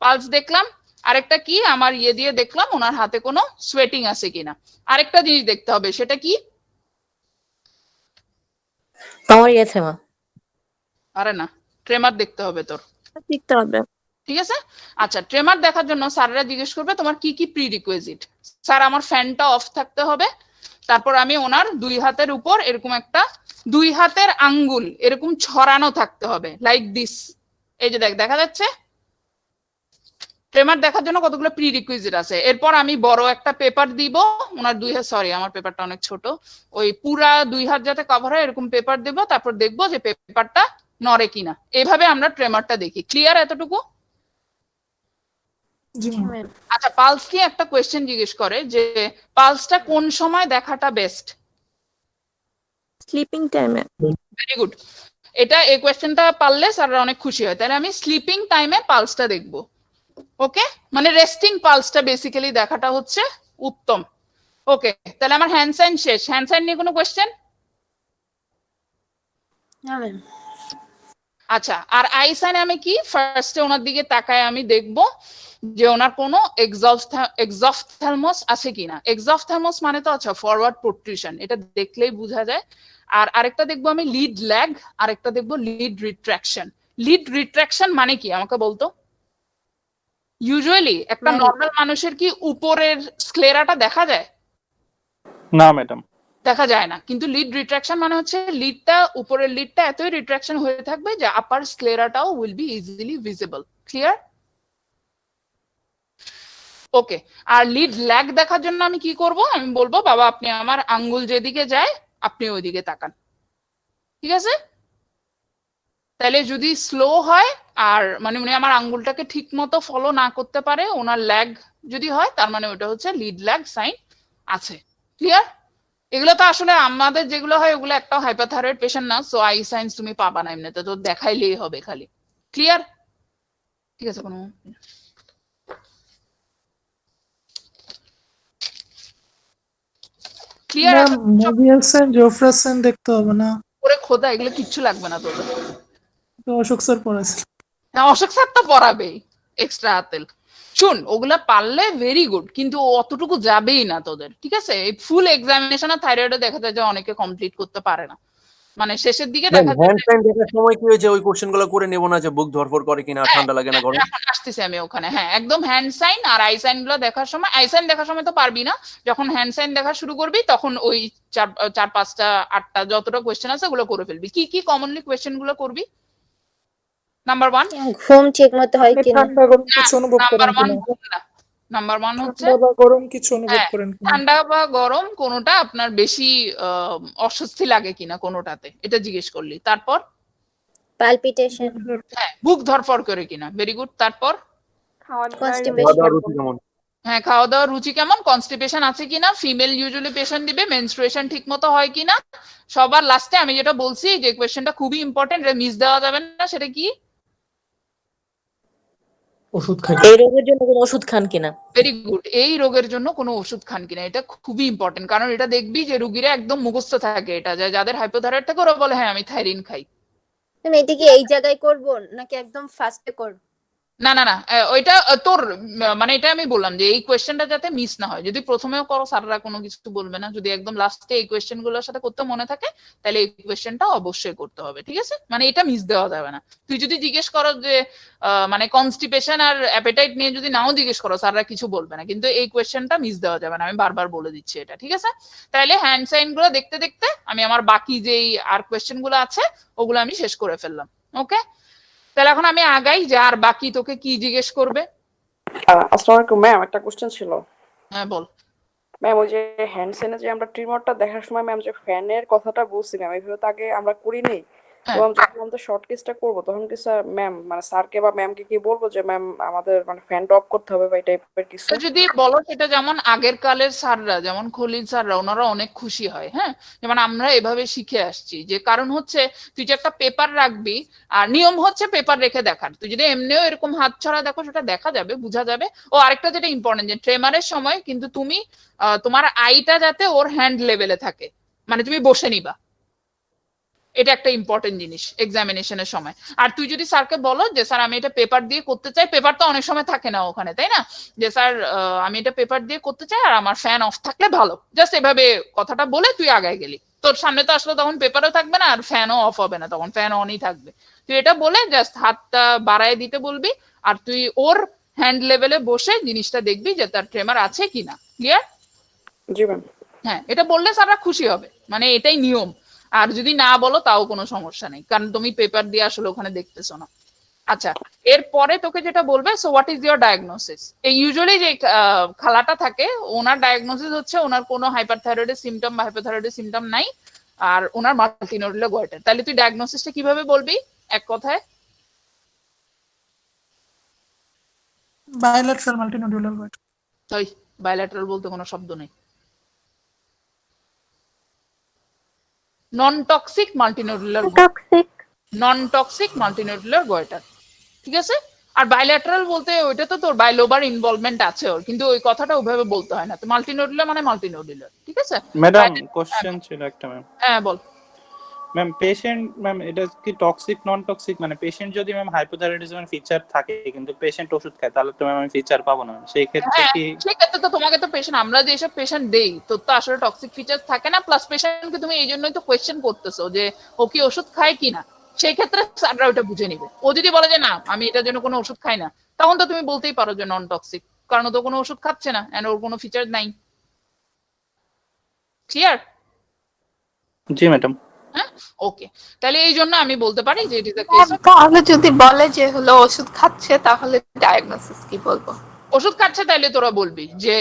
পালস দেখলাম। আরেকটা কি, আমার দিয়ে দেখলাম ওনার হাতে কোনো সোয়েটিং আছে কিনা। আরেকটা জিনিস দেখতে হবে, সেটা কি? আমার গেছে মা। আরে না, ট্রেমার দেখতে হবে তোর, দেখতে হবে, ঠিক আছে? আচ্ছা, ট্রেমার দেখার জন্য স্যাররা জিজ্ঞেস করবে তোমার কি কি প্রি রিকুইজিট। স্যার আমার ফ্যানটা অফ থাকতে হবে, তারপর আমি ওনার দুই হাতের উপর এরকম একটা, দুই হাতের আঙ্গুল এরকম ছড়ানো থাকতে হবে, লাইক দিস। এই যে দেখা যাচ্ছে? ট্রেমার দেখার জন্য কতগুলো প্রি রিকুইজিট আছে। এরপর আমি বড় একটা পেপার দিব ওনার দুই হাত, সরি আমার পেপারটা অনেক ছোট, ওই পুরা দুই হাত যাতে কভার হয় এরকম পেপার দেব, তারপর দেখবো যে পেপারটা নড়ে কিনা। এভাবে আমরা ট্রেমারটা দেখি। ক্লিয়ার এতটুকু? আচ্ছা, পালস কি একটা কোয়েশ্চেন জিজ্ঞেস করে যে পালসটা কোন সময় দেখাটা বেস্ট? স্লিপিং টাইমে। Very good. এটা এই কোয়েশ্চেনটা পারলে স্যাররা অনেক খুশি হয়। তাহলে আমি স্লিপিং টাইমে পালসটা দেখবো। ওকে, মানে রেস্টিং পালসটা বেসিক্যালি দেখাটা হচ্ছে উত্তম। ওকে, তাহলে আমার হ্যান্ড সাইন শেষ। হ্যান্ড সাইন নিয়ে কোনো কোয়েশ্চেন? না ম্যাম। আচ্ছা, আর আই সাইন আমি কি ফার্স্টে ওনার দিকে তাকায় আমি দেখবো যে ওনার কোনো এক্সঅফথ্যালমাস আছে কিনা। এক্সঅফথ্যালমাস মানে তো আচ্ছা ফরওয়ার্ড প্রোট্রুশন, এটা দেখলেই বোঝা যায়। আর আরেকটা দেখবো আমি লিড ল্যাগ, আরেকটা দেখবো লিড রিট্রাকশন। লিড রিট্রাকশন মানে কি আমাকে বলতো? ইউজুয়ালি একটা নর্মাল মানুষের কি উপরের স্ক্লেরাটা দেখা যায়? না ম্যাডাম, দেখা যায় না। কিন্তু লিড রিট্রাকশন মানে হচ্ছে লিডটা, উপরের লিডটা এতই রিট্রাকশন হয়ে থাকবে যে আপার স্ক্লেরাটাও will be easily visible. Clear? Okay, আর লিড ল্যাগ দেখার জন্য আমি কি করব, আমি বলবো বাবা আপনি আমার আঙ্গুল যেদিকে যায় আপনি ওইদিকে তাকান, ঠিক আছে? তাহলে যদি স্লো হয় আর মানে উনি আমার আঙ্গুলটাকে ঠিক মতো ফলো না করতে পারে, ওনার ল্যাগ যদি হয়, তার মানে ওটা হচ্ছে লিড ল্যাগ সাইন আছে। ক্লিয়ার? এগুলো তো আসলে আমাদের যেগুলো হয় ওগুলো একটা হাইপারথাইরয়েড পেশেন্ট না, সো আই সাইন্স তুমি পাবা না এমনিতে, তো দেখাইলেই হবে খালি। ক্লিয়ার? ঠিক আছে, কোনো ক্লিয়ার ম্যাম মোবিয়াল সাইন জোফ্রাস সাইন দেখতে হবে না? করে খোদা এগুলো কিচ্ছু লাগবে না তোদের। তো অশোক স্যার পড়াইছে। না, অশোক স্যার তো পড়াবেই এক্সট্রা হাতেল। শুন, ওগুলা পারলে ভেরি গুড, কিন্তু অতটুকু যাবেই না তোদের, ঠিক আছে? এই ফুল এক্সামিনেশনে থাইরয়েডে দেখা যায় যে অনেকে কমপ্লিট করতে পারে না, মানে শেষের দিকে দেখা যায়। হ্যান্ড সাইন দেখার সময় কি হয়েছে ওই কোশ্চেনগুলো করে নেব না যে বুক ধরফর করে কিনা, ঠান্ডা লাগে না গরম? এখন আসতেছি আমি ওখানে। হ্যাঁ, একদম হ্যান্ড সাইন আর আই সাইন গুলো দেখার সময়, আই সাইন দেখার সময় তো পারবি না, যখন হ্যান্ড সাইন দেখা শুরু করবি তখন ওই 4-5টা 8টা যতটা কোয়েশ্চেন আছে ওগুলো করে ফেলবি। কি কি কমনলি কোয়েশ্চেন গুলো করবি? নাম্বার 1, ঘুম ঠিক মতো হয় কিনা, ঠান্ডা গরম কিছু অনুভব করেন কিনা? নাম্বার 1 হচ্ছে ঠান্ডা বা গরম কিছু অনুভব করেন কিনা? ঠান্ডা বা গরম কোনোটা আপনার বেশি অস্বস্তি লাগে কিনা কোনোটাতে, এটা জিজ্ঞেস করলি। তারপর পালপিটেশন, হ্যাঁ বুক ধরফর করে কিনা, ভেরি গুড। তারপর কনস্টিপেশন, হ্যাঁ খাওয়া দাওয়ার রুচি কেমন, কনস্টিপেশন আছে কিনা, ফিমেল ইউজুয়ালি পেশেন্ট দিবে, মেনস্ট্রুয়েশন ঠিক মতো হয় কিনা। সবার লাস্টে আমি যেটা বলছি যে কোয়েশ্চেনটা খুবই ইম্পর্টেন্ট, এটা মিস দেওয়া যাবে না, সেটা কি? ওষুধ খাই। এই রোগের জন্য কোনো ওষুধ খান কিনা? ভেরি গুড, এই রোগের জন্য কোনো ওষুধ খান কিনা, এটা খুবই ইম্পর্টেন্ট, কারণ এটা দেখবি যে রুগীরা একদম মুখস্থ থাকে এটা, যাদের হাইপোথাইরয়েড থাকে ওরা বলে হ্যাঁ আমি থাইরিন খাই। এটা কি এই জায়গায় করব নাকি একদম ফার্স্টে করব? না না না, ওইটা তোর মানে এটা আমি বললাম যে এই কোয়েশ্চেনটা যাতে মিস না হয়, যদি প্রথমেও করো স্যাররা কোনো কিছু বলবে না, যদি একদম লাস্টে এই কোয়েশ্চেন গুলোর সাথে করতে মনে থাকে তাহলে এই কোয়েশ্চেনটা অবশ্যই করতে হবে, ঠিক আছে? মানে এটা মিস দেওয়া যাবে না। তুই যদি জিজ্ঞেস করো যে মানে কনস্টিপেশন আর অ্যাপেটাইট নিয়ে যদি নাও জিজ্ঞেস করো স্যাররা কিছু বলবে না, কিন্তু এই কোয়েশ্চেনটা মিস দেওয়া যাবে না, আমি বারবার বলে দিচ্ছি এটা, ঠিক আছে? তাহলে হ্যান্ড সাইন গুলো দেখতে দেখতে আমি আমার বাকি যেই আর কোয়েশ্চেন গুলো আছে ওগুলো আমি শেষ করে ফেললাম। ওকে, তাহলে এখন আমি আগাই যে আর বাকি তোকে কি জিজ্ঞেস করবে। আসসালামু আলাইকুম ম্যাম, একটা কোশ্চেন ছিল। হ্যাঁ বল ম্যাম, ওই যে হ্যান্ড সাইনে যে আমরা ট্রিমরটা দেখার সময় ম্যাম যে ফ্যানের কথাটা বলছি ম্যাম, এইভাবে তো আগে আমরা করিনি। এবং যখন আমরা শর্ট কেসটা করবো তখন কি স্যার ম্যাম মানে স্যারকে বা ম্যামকে কি বলবো যে ম্যাম আমাদের মানে ফ্যান অফ করতে হবে বা এই টাইপের কিছু? যদি বলো সেটা যেমন আগের কালের স্যাররা, যেমন খলিল স্যাররা, ওনারা অনেক খুশি হয়। হ্যাঁ, যেমন আমরা এভাবে শিখে আসছি, যে কারণ হচ্ছে তুই যে একটা পেপার রাখবি, আর নিয়ম হচ্ছে পেপার রেখে দেখার, তুই যদি এমনিও এরকম হাত ছড়া দেখো সেটা দেখা যাবে, বোঝা যাবে। ও আরেকটা যেটা ইম্পর্টেন্ট, যে ট্রেমারের সময় কিন্তু তুমি তোমার আইটা যাতে ওর হ্যান্ড লেভেলে থাকে, মানে তুমি বসে নিবা, এটা একটা ইম্পর্টেন্ট জিনিস এক্সামিনেশনের সময়। আর তুই যদি স্যারকে বলো যে স্যার আমি এটা পেপার দিয়ে করতে চাই, পেপার তো অনেক সময় থাকে না ওখানে, তাই না? যে স্যার আমি এটা পেপার দিয়ে করতে চাই আর আমার ফ্যান অফ থাকলে ভালো, জাস্ট এভাবে কথাটা বলে তুই আগায় গেলি, তোর সামনে তো আসলে তখন পেপারও থাকবে না আর ফ্যানও অফ হবে না, তখন ফ্যান অনই থাকবে। তুই এটা বলে জাস্ট হাতটা বাড়ায় দিতে বলবি, আর তুই ওর হ্যান্ড লেভেলে বসে জিনিসটা দেখবি যে তার ট্রেমার আছে কিনা। ক্লিয়ার? জি ম্যাম। হ্যাঁ, এটা বললে স্যাররা খুশি হবে, মানে এটাই নিয়ম। আর যদি না বলো তাও কোনো সমস্যা নেই, কারণ তুমি পেপার দিয়ে আসলে ওখানে দেখতেছো না। আচ্ছা, এরপরে তোকে যেটা বলবে, so what is your diagnosis. এই ইউজুয়ালি যে খালাটা থাকে ওনার ডায়াগনোসিস হচ্ছে ওনার কোনো হাইপারথাইরয়েডের সিমটম বা হাইপোথাইরয়েডের সিমটম নাই, আর ওনার মাল্টিনোডুলার গয়টার। তাহলে তুই ডায়াগনোসিসটা কিভাবে বলবি এক কথায়? Bilateral multinodular goitre. ওই বায়োল্যাটারাল বলতে কোনো শব্দ নেই, non toxic মাল্টিনোডুলার, non toxic মাল্টিনোডুলার goitre, ঠিক আছে? আর বাইল্যাটারাল বলতে ওইটা তো তোর বাইলোবার ইনভলভমেন্ট আছে ওর, কিন্তু ওই কথাটা ওইভাবে বলতে হয় না। তো মাল্টিনোডুলার মানে মাল্টিনোডুলার, ঠিক আছে? ম্যাডাম কোশ্চেন ছিল একটা ম্যাম। হ্যাঁ বল ম্যাম। পেশেন্ট ম্যাম এটা কি টক্সিক নন টক্সিক, মানে পেশেন্ট যদি ম্যাম হাইপোথাইরয়েডিজমের ফিচার থাকে কিন্তু পেশেন্ট ওষুধ খায় তাহলে তো ম্যাম আমি ফিচার পাবো না, সেই ক্ষেত্রে কি? সেই ক্ষেত্রে তো তোমাকে তো পেশেন্ট, আমরা যে সব পেশেন্ট দেই তোর তো আসলে টক্সিক ফিচার থাকে না, প্লাস পেশেন্টকে তুমি এই জন্যই তো কোয়েশ্চেন করতেছো যে ও কি ওষুধ খায় কিনা, সেই ক্ষেত্রে স্যাররা ওটা বুঝে নিবে। ও যদি বলে যে না আমি এটার জন্য কোনো ওষুধ খাই না, তখন তো তুমি বলতেই পারো যে নন টক্সিক, কারণ ও তো কোনো ওষুধ খাচ্ছে না এন্ড ওর কোনো ফিচার নাই। ক্লিয়ার? জি ম্যাডাম। হ্যাঁ, ওকে, তাহলে এই জন্য আমি বলতে পারি যে ইট ইজ আ কেস। তাহলে যদি বলে যে হলো ওষুধ খাচ্ছে তাহলে ডায়াগনোসিস কি বলবো? ওষুধ খাচ্ছে তাইলে তোরা বলবি যে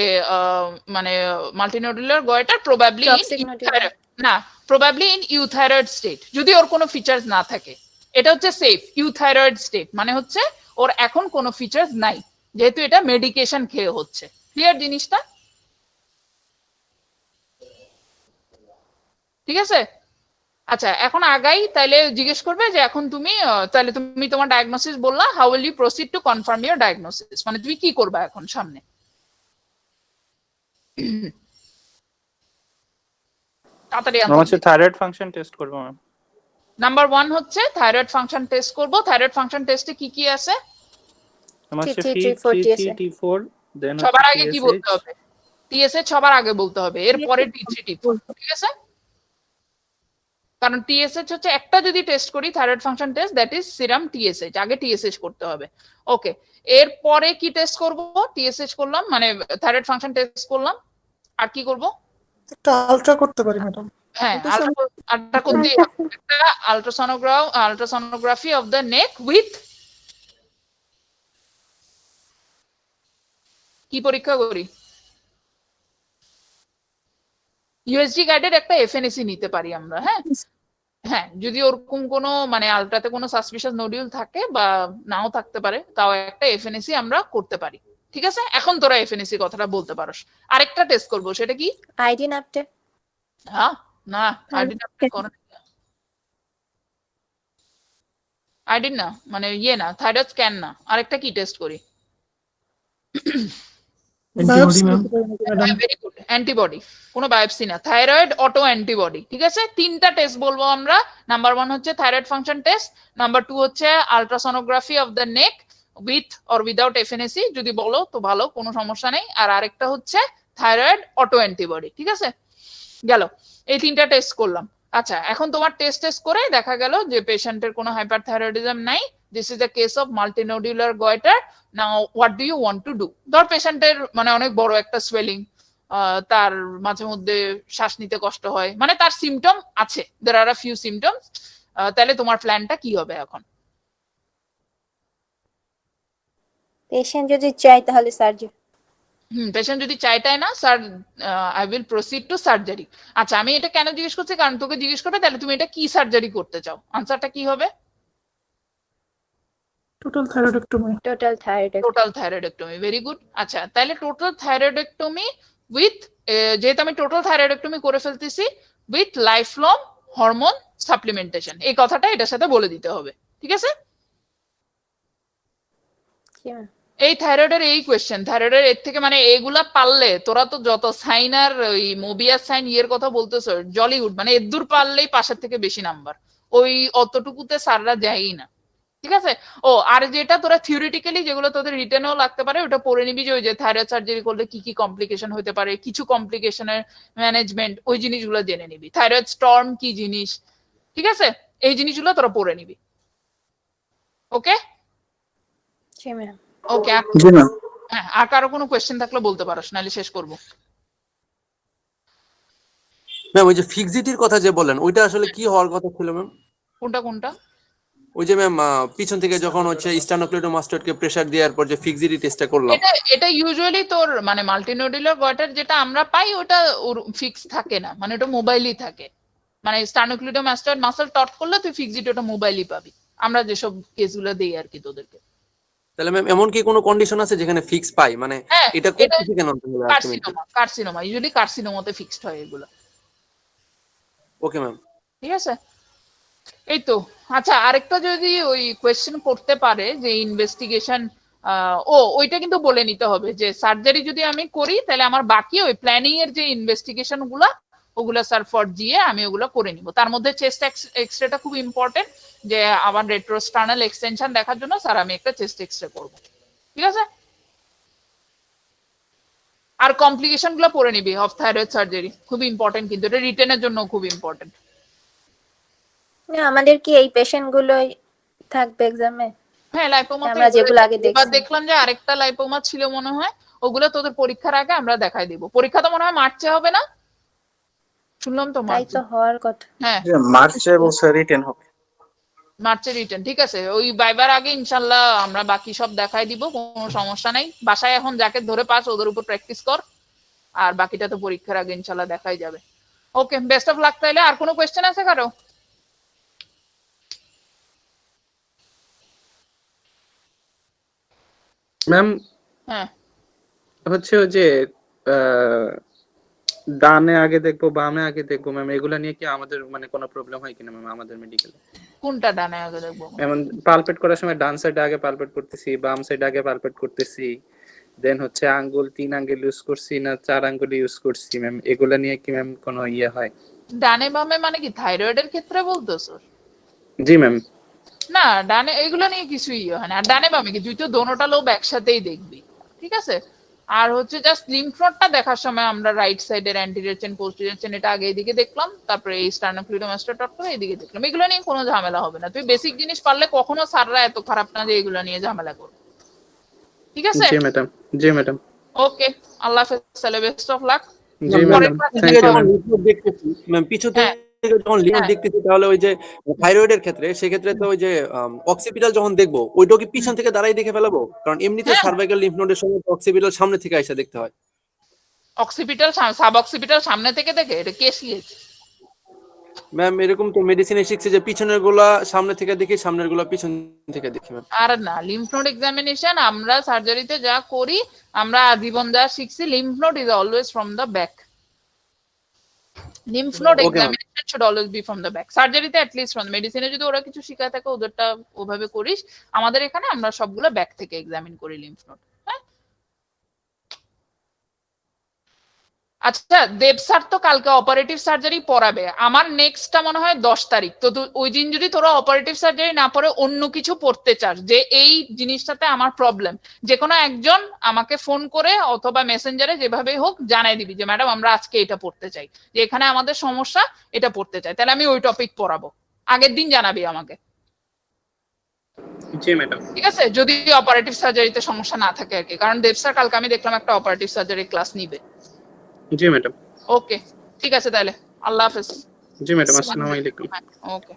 মানে মাল্টিনোডুলার গয়টার প্রবাবলি Toxic nodular. না প্রবাবলি ইন ইউথাইরয়েড স্টেট, যদি ওর কোনো ফিচার্স না থাকে। এটা হচ্ছে সেফ ইউথাইরয়েড স্টেট, মানে হচ্ছে ওর এখন কোনো ফিচার্স নাই, যেহেতু এটা মেডিকেশন খেয়ে হচ্ছে। ক্লিয়ার জিনিসটা? ঠিক আছে। আচ্ছা এখন আগাই, তাইলে জিজ্ঞেস করবে যে এখন তুমি তাহলে তুমি তোমার ডায়াগনোসিস বললা, how will you proceed to confirm your diagnosis, মানে তুমি কি করবা এখন সামনে? তাড়াতাড়ি আমার হচ্ছে থাইরয়েড ফাংশন টেস্ট করব ম্যাম। নাম্বার 1 হচ্ছে থাইরয়েড ফাংশন টেস্ট করব। থাইরয়েড ফাংশন টেস্টে কি কি আছে? আমার হচ্ছে T3, T4 দেন সবার আগে কি বলতে হবে? টিএসএইচ সবার আগে বলতে হবে, এরপরে T3 T4, ঠিক আছে? কারণ টিএসএইচ হচ্ছে একটা যদি টেস্ট করি thyroid function test, that is serum TSH, আগে টিএসএইচ করতে হবে। ওকে, এরপরে কি টেস্ট করব? টিএসএইচ করলাম, মানে থাইরয়েড ফাংশন টেস্ট করলাম, আর কি করব? একটা আলট্রা করতে পারি ম্যাডাম। হ্যাঁ, আলট্রা করতে একটা ultrasonography of the neck with কি পরীক্ষা করি? ইউএসজি গাইডের একটা এফএনএসি নিতে পারি আমরা। হ্যাঁ হ্যাঁ, যদি ওরকম কোনো মানে আলট্রাতে কোনো সাসপিশিয়াস নোডিউল থাকে বা নাও থাকতে পারে, তাও একটা এফএনএসি আমরা করতে পারি। ঠিক আছে, এখন তোরা এফএনএসি কথাটা বলতে পারোস। আরেকটা টেস্ট করব, সেটা কি? আইডি নাপটে। হ্যাঁ না, আইডি নাপটে করে আইডি না, মানে ইয়ে না, থাইরয়েড স্ক্যান না, আরেকটা কি টেস্ট করি? Very good, antibody. কোনো বায়োপসি না, থাইরয়েড অটো অ্যান্টিবডি। ঠিক আছে, তিনটা টেস্ট বলবো আমরা। নাম্বার 1 হচ্ছে থাইরয়েড ফাংশন টেস্ট, নাম্বার 2 হচ্ছে ultrasonography of the neck with or without FNAC, যদি বলো তো ভালো, কোনো সমস্যা নেই। আর আরেকটা হচ্ছে থাইরয়েড অটো অ্যান্টিবডি। ঠিক আছে, গেল, এই তিনটা টেস্ট করলাম। আচ্ছা, এখন তোমার টেস্ট করে দেখা গেল যে পেশেন্টের কোনো হাইপারথাইরয়েডিজম নাই, this is the case of multinodular goitre. Now what do you want to do? ধর পেশেন্টের মানে অনেক বড় একটা সোয়েলিং, তার মাঝে মধ্যে শ্বাস নিতে কষ্ট হয়, মানে তার সিমটম আছে, দের আর আ ফিউ সিমটমস। তাহলে তোমার প্ল্যানটা কি হবে এখন? পেশেন্ট যদি চায় তাহলে সার্জারি। পেশেন্ট যদি চাইটাই না, sir I will proceed to surgery. আচ্ছা, আমি এটা কেন জিজ্ঞেস করছি? কারণ তোকে জিজ্ঞেস করবে তাহলে তুমি এটা কি সার্জারি করতে চাও, আনসারটা কি হবে? Total thyroidectomy. Total thyroidectomy, very good. আচ্ছা, তাহলে টোটাল থাইরয়েডেক্টমি উইথ, যেহেতু আমি টোটাল থাইরয়েডেক্টমি করে ফেলতেছি, with life long hormone supplementation, এই কথাটা এটার সাথে বলে দিতে হবে। ঠিক আছে, এই থাইরয়েডের এই কোয়েশ্চেন, থাইরয়েডের এর থেকে মানে এগুলা পারলে তোরা তো যত সাইন আর ওই মোবিয়াস সাইন ইয়ের কথা বলতেছ, জলিউড মানে এদূর পারলেই পাশের থেকে বেশি নাম্বার, ওই অতটুকুতে স্যাররা যায়ই না। ঠিক আছে, ও আর যেটা তোরা থিওরিটিক্যালি যেগুলো তোদের রিটেনেও লাগতে পারে, ওটা পড়ে নিবি যে ওই যে থাইরয়েড সার্জারি করলে কি কি কমপ্লিকেশন হতে পারে, কিছু কমপ্লিকেশনের ম্যানেজমেন্ট, ওই জিনিসগুলো জেনে নিবি। থাইরয়েড স্টর্ম কি জিনিস, ঠিক আছে, এই জিনিসগুলো তোরা পড়ে নিবি। ওকে ওকে, হ্যাঁ, আর কারো কোনো কোয়েশ্চেন থাকলে বলতে পারোস, নাহলে শেষ করবো। ম্যাম ওই যে ফিক্সিটির কথা যে বলেন, ওইটা আসলে কি হওয়ার কথা ছিল ম্যাম? কোনটা কোনটা? ওই যে ম্যাম পিছন থেকে যখন হচ্ছে স্টানোক্লেডোমাস্টয়েডকে প্রেসার দেওয়ার পর যে ফিক্সিটি টেস্টটা করলাম, এটা ইউজুয়ালি তোর মানে মাল্টিনোডুলার গয়টার যেটা আমরা পাই ওটা ফিক্স থাকে না, মানে ওটা মোবাইলই থাকে। মানে স্টানোক্লেডোমাস্টয়েড মাসল টট করলে তুই ফিক্সিটি ওটা মোবাইলই পাবি, আমরা যেসব কেসগুলো দেই আর কি তোদেরকে। তাহলে ম্যাম এমন কি কোনো কন্ডিশন আছে যেখানে ফিক্স পাই? মানে এটা কোথা থেকে নন হলো আলটিমেটলি? কার্সিনোমা ইউজুয়ালি কার্সিনোমাতে ফিক্সড হয় এগুলো। ওকে ম্যাম, ঠিক আছে, এই তো। আচ্ছা, আরেকটা যদি ওই কোয়েশ্চেন করতে পারে যে ইনভেস্টিগেশন, ওইটা কিন্তু বলে নিতে হবে যে সার্জারি যদি আমি করি তাহলে আমার বাকি ওই প্ল্যানিং এর যে ইনভেস্টিগেশন ওগুলা স্যার ফর জিয়ে আমি ওগুলো করে নিব। তার মধ্যে চেস্ট এক্সরেটা খুব ইম্পর্টেন্ট, যে আমার রেট্রোস্টার্নাল এক্সটেনশন দেখার জন্য স্যার আমি একটা চেস্ট এক্সরে করব। ঠিক আছে, আর কমপ্লিকেশন গুলো পড়ে নিবি অফ থাইরয়েড সার্জারি, খুব ইম্পর্টেন্ট, কিন্তু এটা রিটেনের জন্য খুব ইম্পর্টেন্ট। আমাদের কি এই পেশেন্ট গুলোই থাকবে এক্সামে? হ্যাঁ, লাইপোমা আমরা যেগুলো আগে দেখছি, এবার দেখলাম যে আরেকটা লাইপোমা ছিল মনে হয়, ওগুলো তোদের পরীক্ষার আগে আমরা দেখাই দিব। পরীক্ষা তো মনে হয় মার্চে হবে না, শুনলাম তো তাই তো হওয়ার কথা। হ্যাঁ, মার্চে বলছে রিটেন হবে। মার্চে রিটার্ন, ঠিক আছে। ওই ভাইবার আগে ইনশাল্লাহ আমরা বাকি সব দেখাই দিব, কোনো সমস্যা নাই। বাসায় এখন যাকে ধরে পাস ওদের উপর প্র্যাকটিস কর, আর বাকিটা তো পরীক্ষার আগে ইনশাল্লাহ দেখাই যাবে। ওকে, বেস্ট অফ লাক। তাইলে আর কোনো কোয়েশ্চেন আছে কারো? ম্যাম হ্যাঁ, হচ্ছে ওই যে ডানে আগে দেখবো বামে আগে দেখবো ম্যাম, এগুলা নিয়ে কি আমাদের মানে কোনো প্রবলেম হয় কিনা ম্যাম আমাদের মেডিকেলে? কোনটা ডানে আগে দেখবো? যেমন পালপেট করার সময় ডান সাইডে আগে পালপেট করতেছি, বাম সাইডে আগে পালপেট করতেছি, দেন হচ্ছে আঙ্গুল 3 আঙ্গুল ইউজ করছি না 4 আঙ্গুল ইউজ করছি ম্যাম, এগুলা নিয়ে কি ম্যাম কোনো ইয়ে হয়? ডানে বামে মানে কি থাইরয়েডের ক্ষেত্রে বলতেছো? জি ম্যাম। না, ডানে এগুলো নিয়ে কিছুই ইয়ে হয় না। আর ডানে বামে কি তুই তো দোনোটা লোব একসাথেই দেখবি, ঠিক আছে। আর হচ্ছে জাস্ট লিম্ফ নোডটা দেখার সময় আমরা রাইট সাইডের অ্যান্টিরিয়র চেন পোস্টেরিয়র চেন এটা আগে এদিকে দেখলাম, তারপরে এই স্টার্নোক্লিডোমাস্টার এদিকে দেখলাম। এগুলো নিয়ে কোনো ঝামেলা হবে না। তুই বেসিক জিনিস পারলে কখনো স্যাররা এত খারাপ না যে এগুলো নিয়ে ঝামেলা করবে, ঠিক আছে। জি ম্যাডাম, জি ম্যাডাম। ওকে, আল্লাহ হাফেজ, তাহলে বেস্ট অফ লাক। জি ম্যাডাম, থ্যাংক ইউ ম্যাম। পিছু থেকে যখন লিমিট দেখতেছি তাহলে ওই যে থাইরয়েডের ক্ষেত্রে সেক্ষেত্রে তো ওই যে অক্সিপিটাল যখন দেখবো ওইটাও কি পিছন থেকে দাঁড়াই দেখে ফেলাবো? কারণ এমনিতে সার্ভাইকাল লিম্ফ নোডের সময় অক্সিপিটাল সামনে থেকে আইসা দেখতে হয়। অক্সিপিটাল সাব অক্সিপিটাল সামনে থেকে দেখে, এটা কে শিখেছে? ম্যাম এরকম তো মেডিসিনে শিখছে যে পিছনের গুলা সামনে থেকে দেখি, সামনের গুলা পিছন থেকে দেখি ম্যাম। আর না, লিম্ফ নোড এক্সামিনেশন আমরা সার্জারিতে যা করি, আমরা আজীবন যা শিখছি, lymph node is always from the back. Lymph node examination should always be from the back. সার্জারিতে অ্যাট লিস্ট ফ্রম মেডিসিনে যদি ওরা কিছু শিখায় থাকে ওদেরটা ওভাবে করিস। আমাদের এখানে আমরা সবগুলো ব্যাক থেকে এক্সামিন করি লিম্ফ নোড। আচ্ছা, দেব স্যার তো কালকে অপারেটিভ সার্জারি পড়াবে। আমার নেক্সটটা মনে হয় 10 তারিখ। তো ওই দিন যদি তোরা অপারেটিভ সার্জারি না পড়ে অন্য কিছু পড়তে চাস, যে এই জিনিসটাতে আমার প্রবলেম, যে কোনো একজন আমাকে ফোন করে অথবা মেসেঞ্জারে যেভাবেই হোক জানাই দিবি যে ম্যাডাম আমরা আজকে এটা পড়তে চাই, যে এখানে আমাদের সমস্যা, এটা পড়তে চাই। তাহলে আমি ওই টপিক পড়াবো। আগের দিন জানাবি আমাকে, জি ম্যাডাম। ঠিক আছে, যদি অপারেটিভ সার্জারিতে সমস্যা না থাকে আর কি। কারণ দেব স্যার কালকে আমি দেখলাম একটা অপারেটিভ সার্জারি ক্লাস নিবে। জি ম্যাডাম। ওকে, ঠিক আছে, তাহলে আল্লাহ হাফেজ। জি ম্যাডাম, আসসালামু আলাইকুম। ওকে।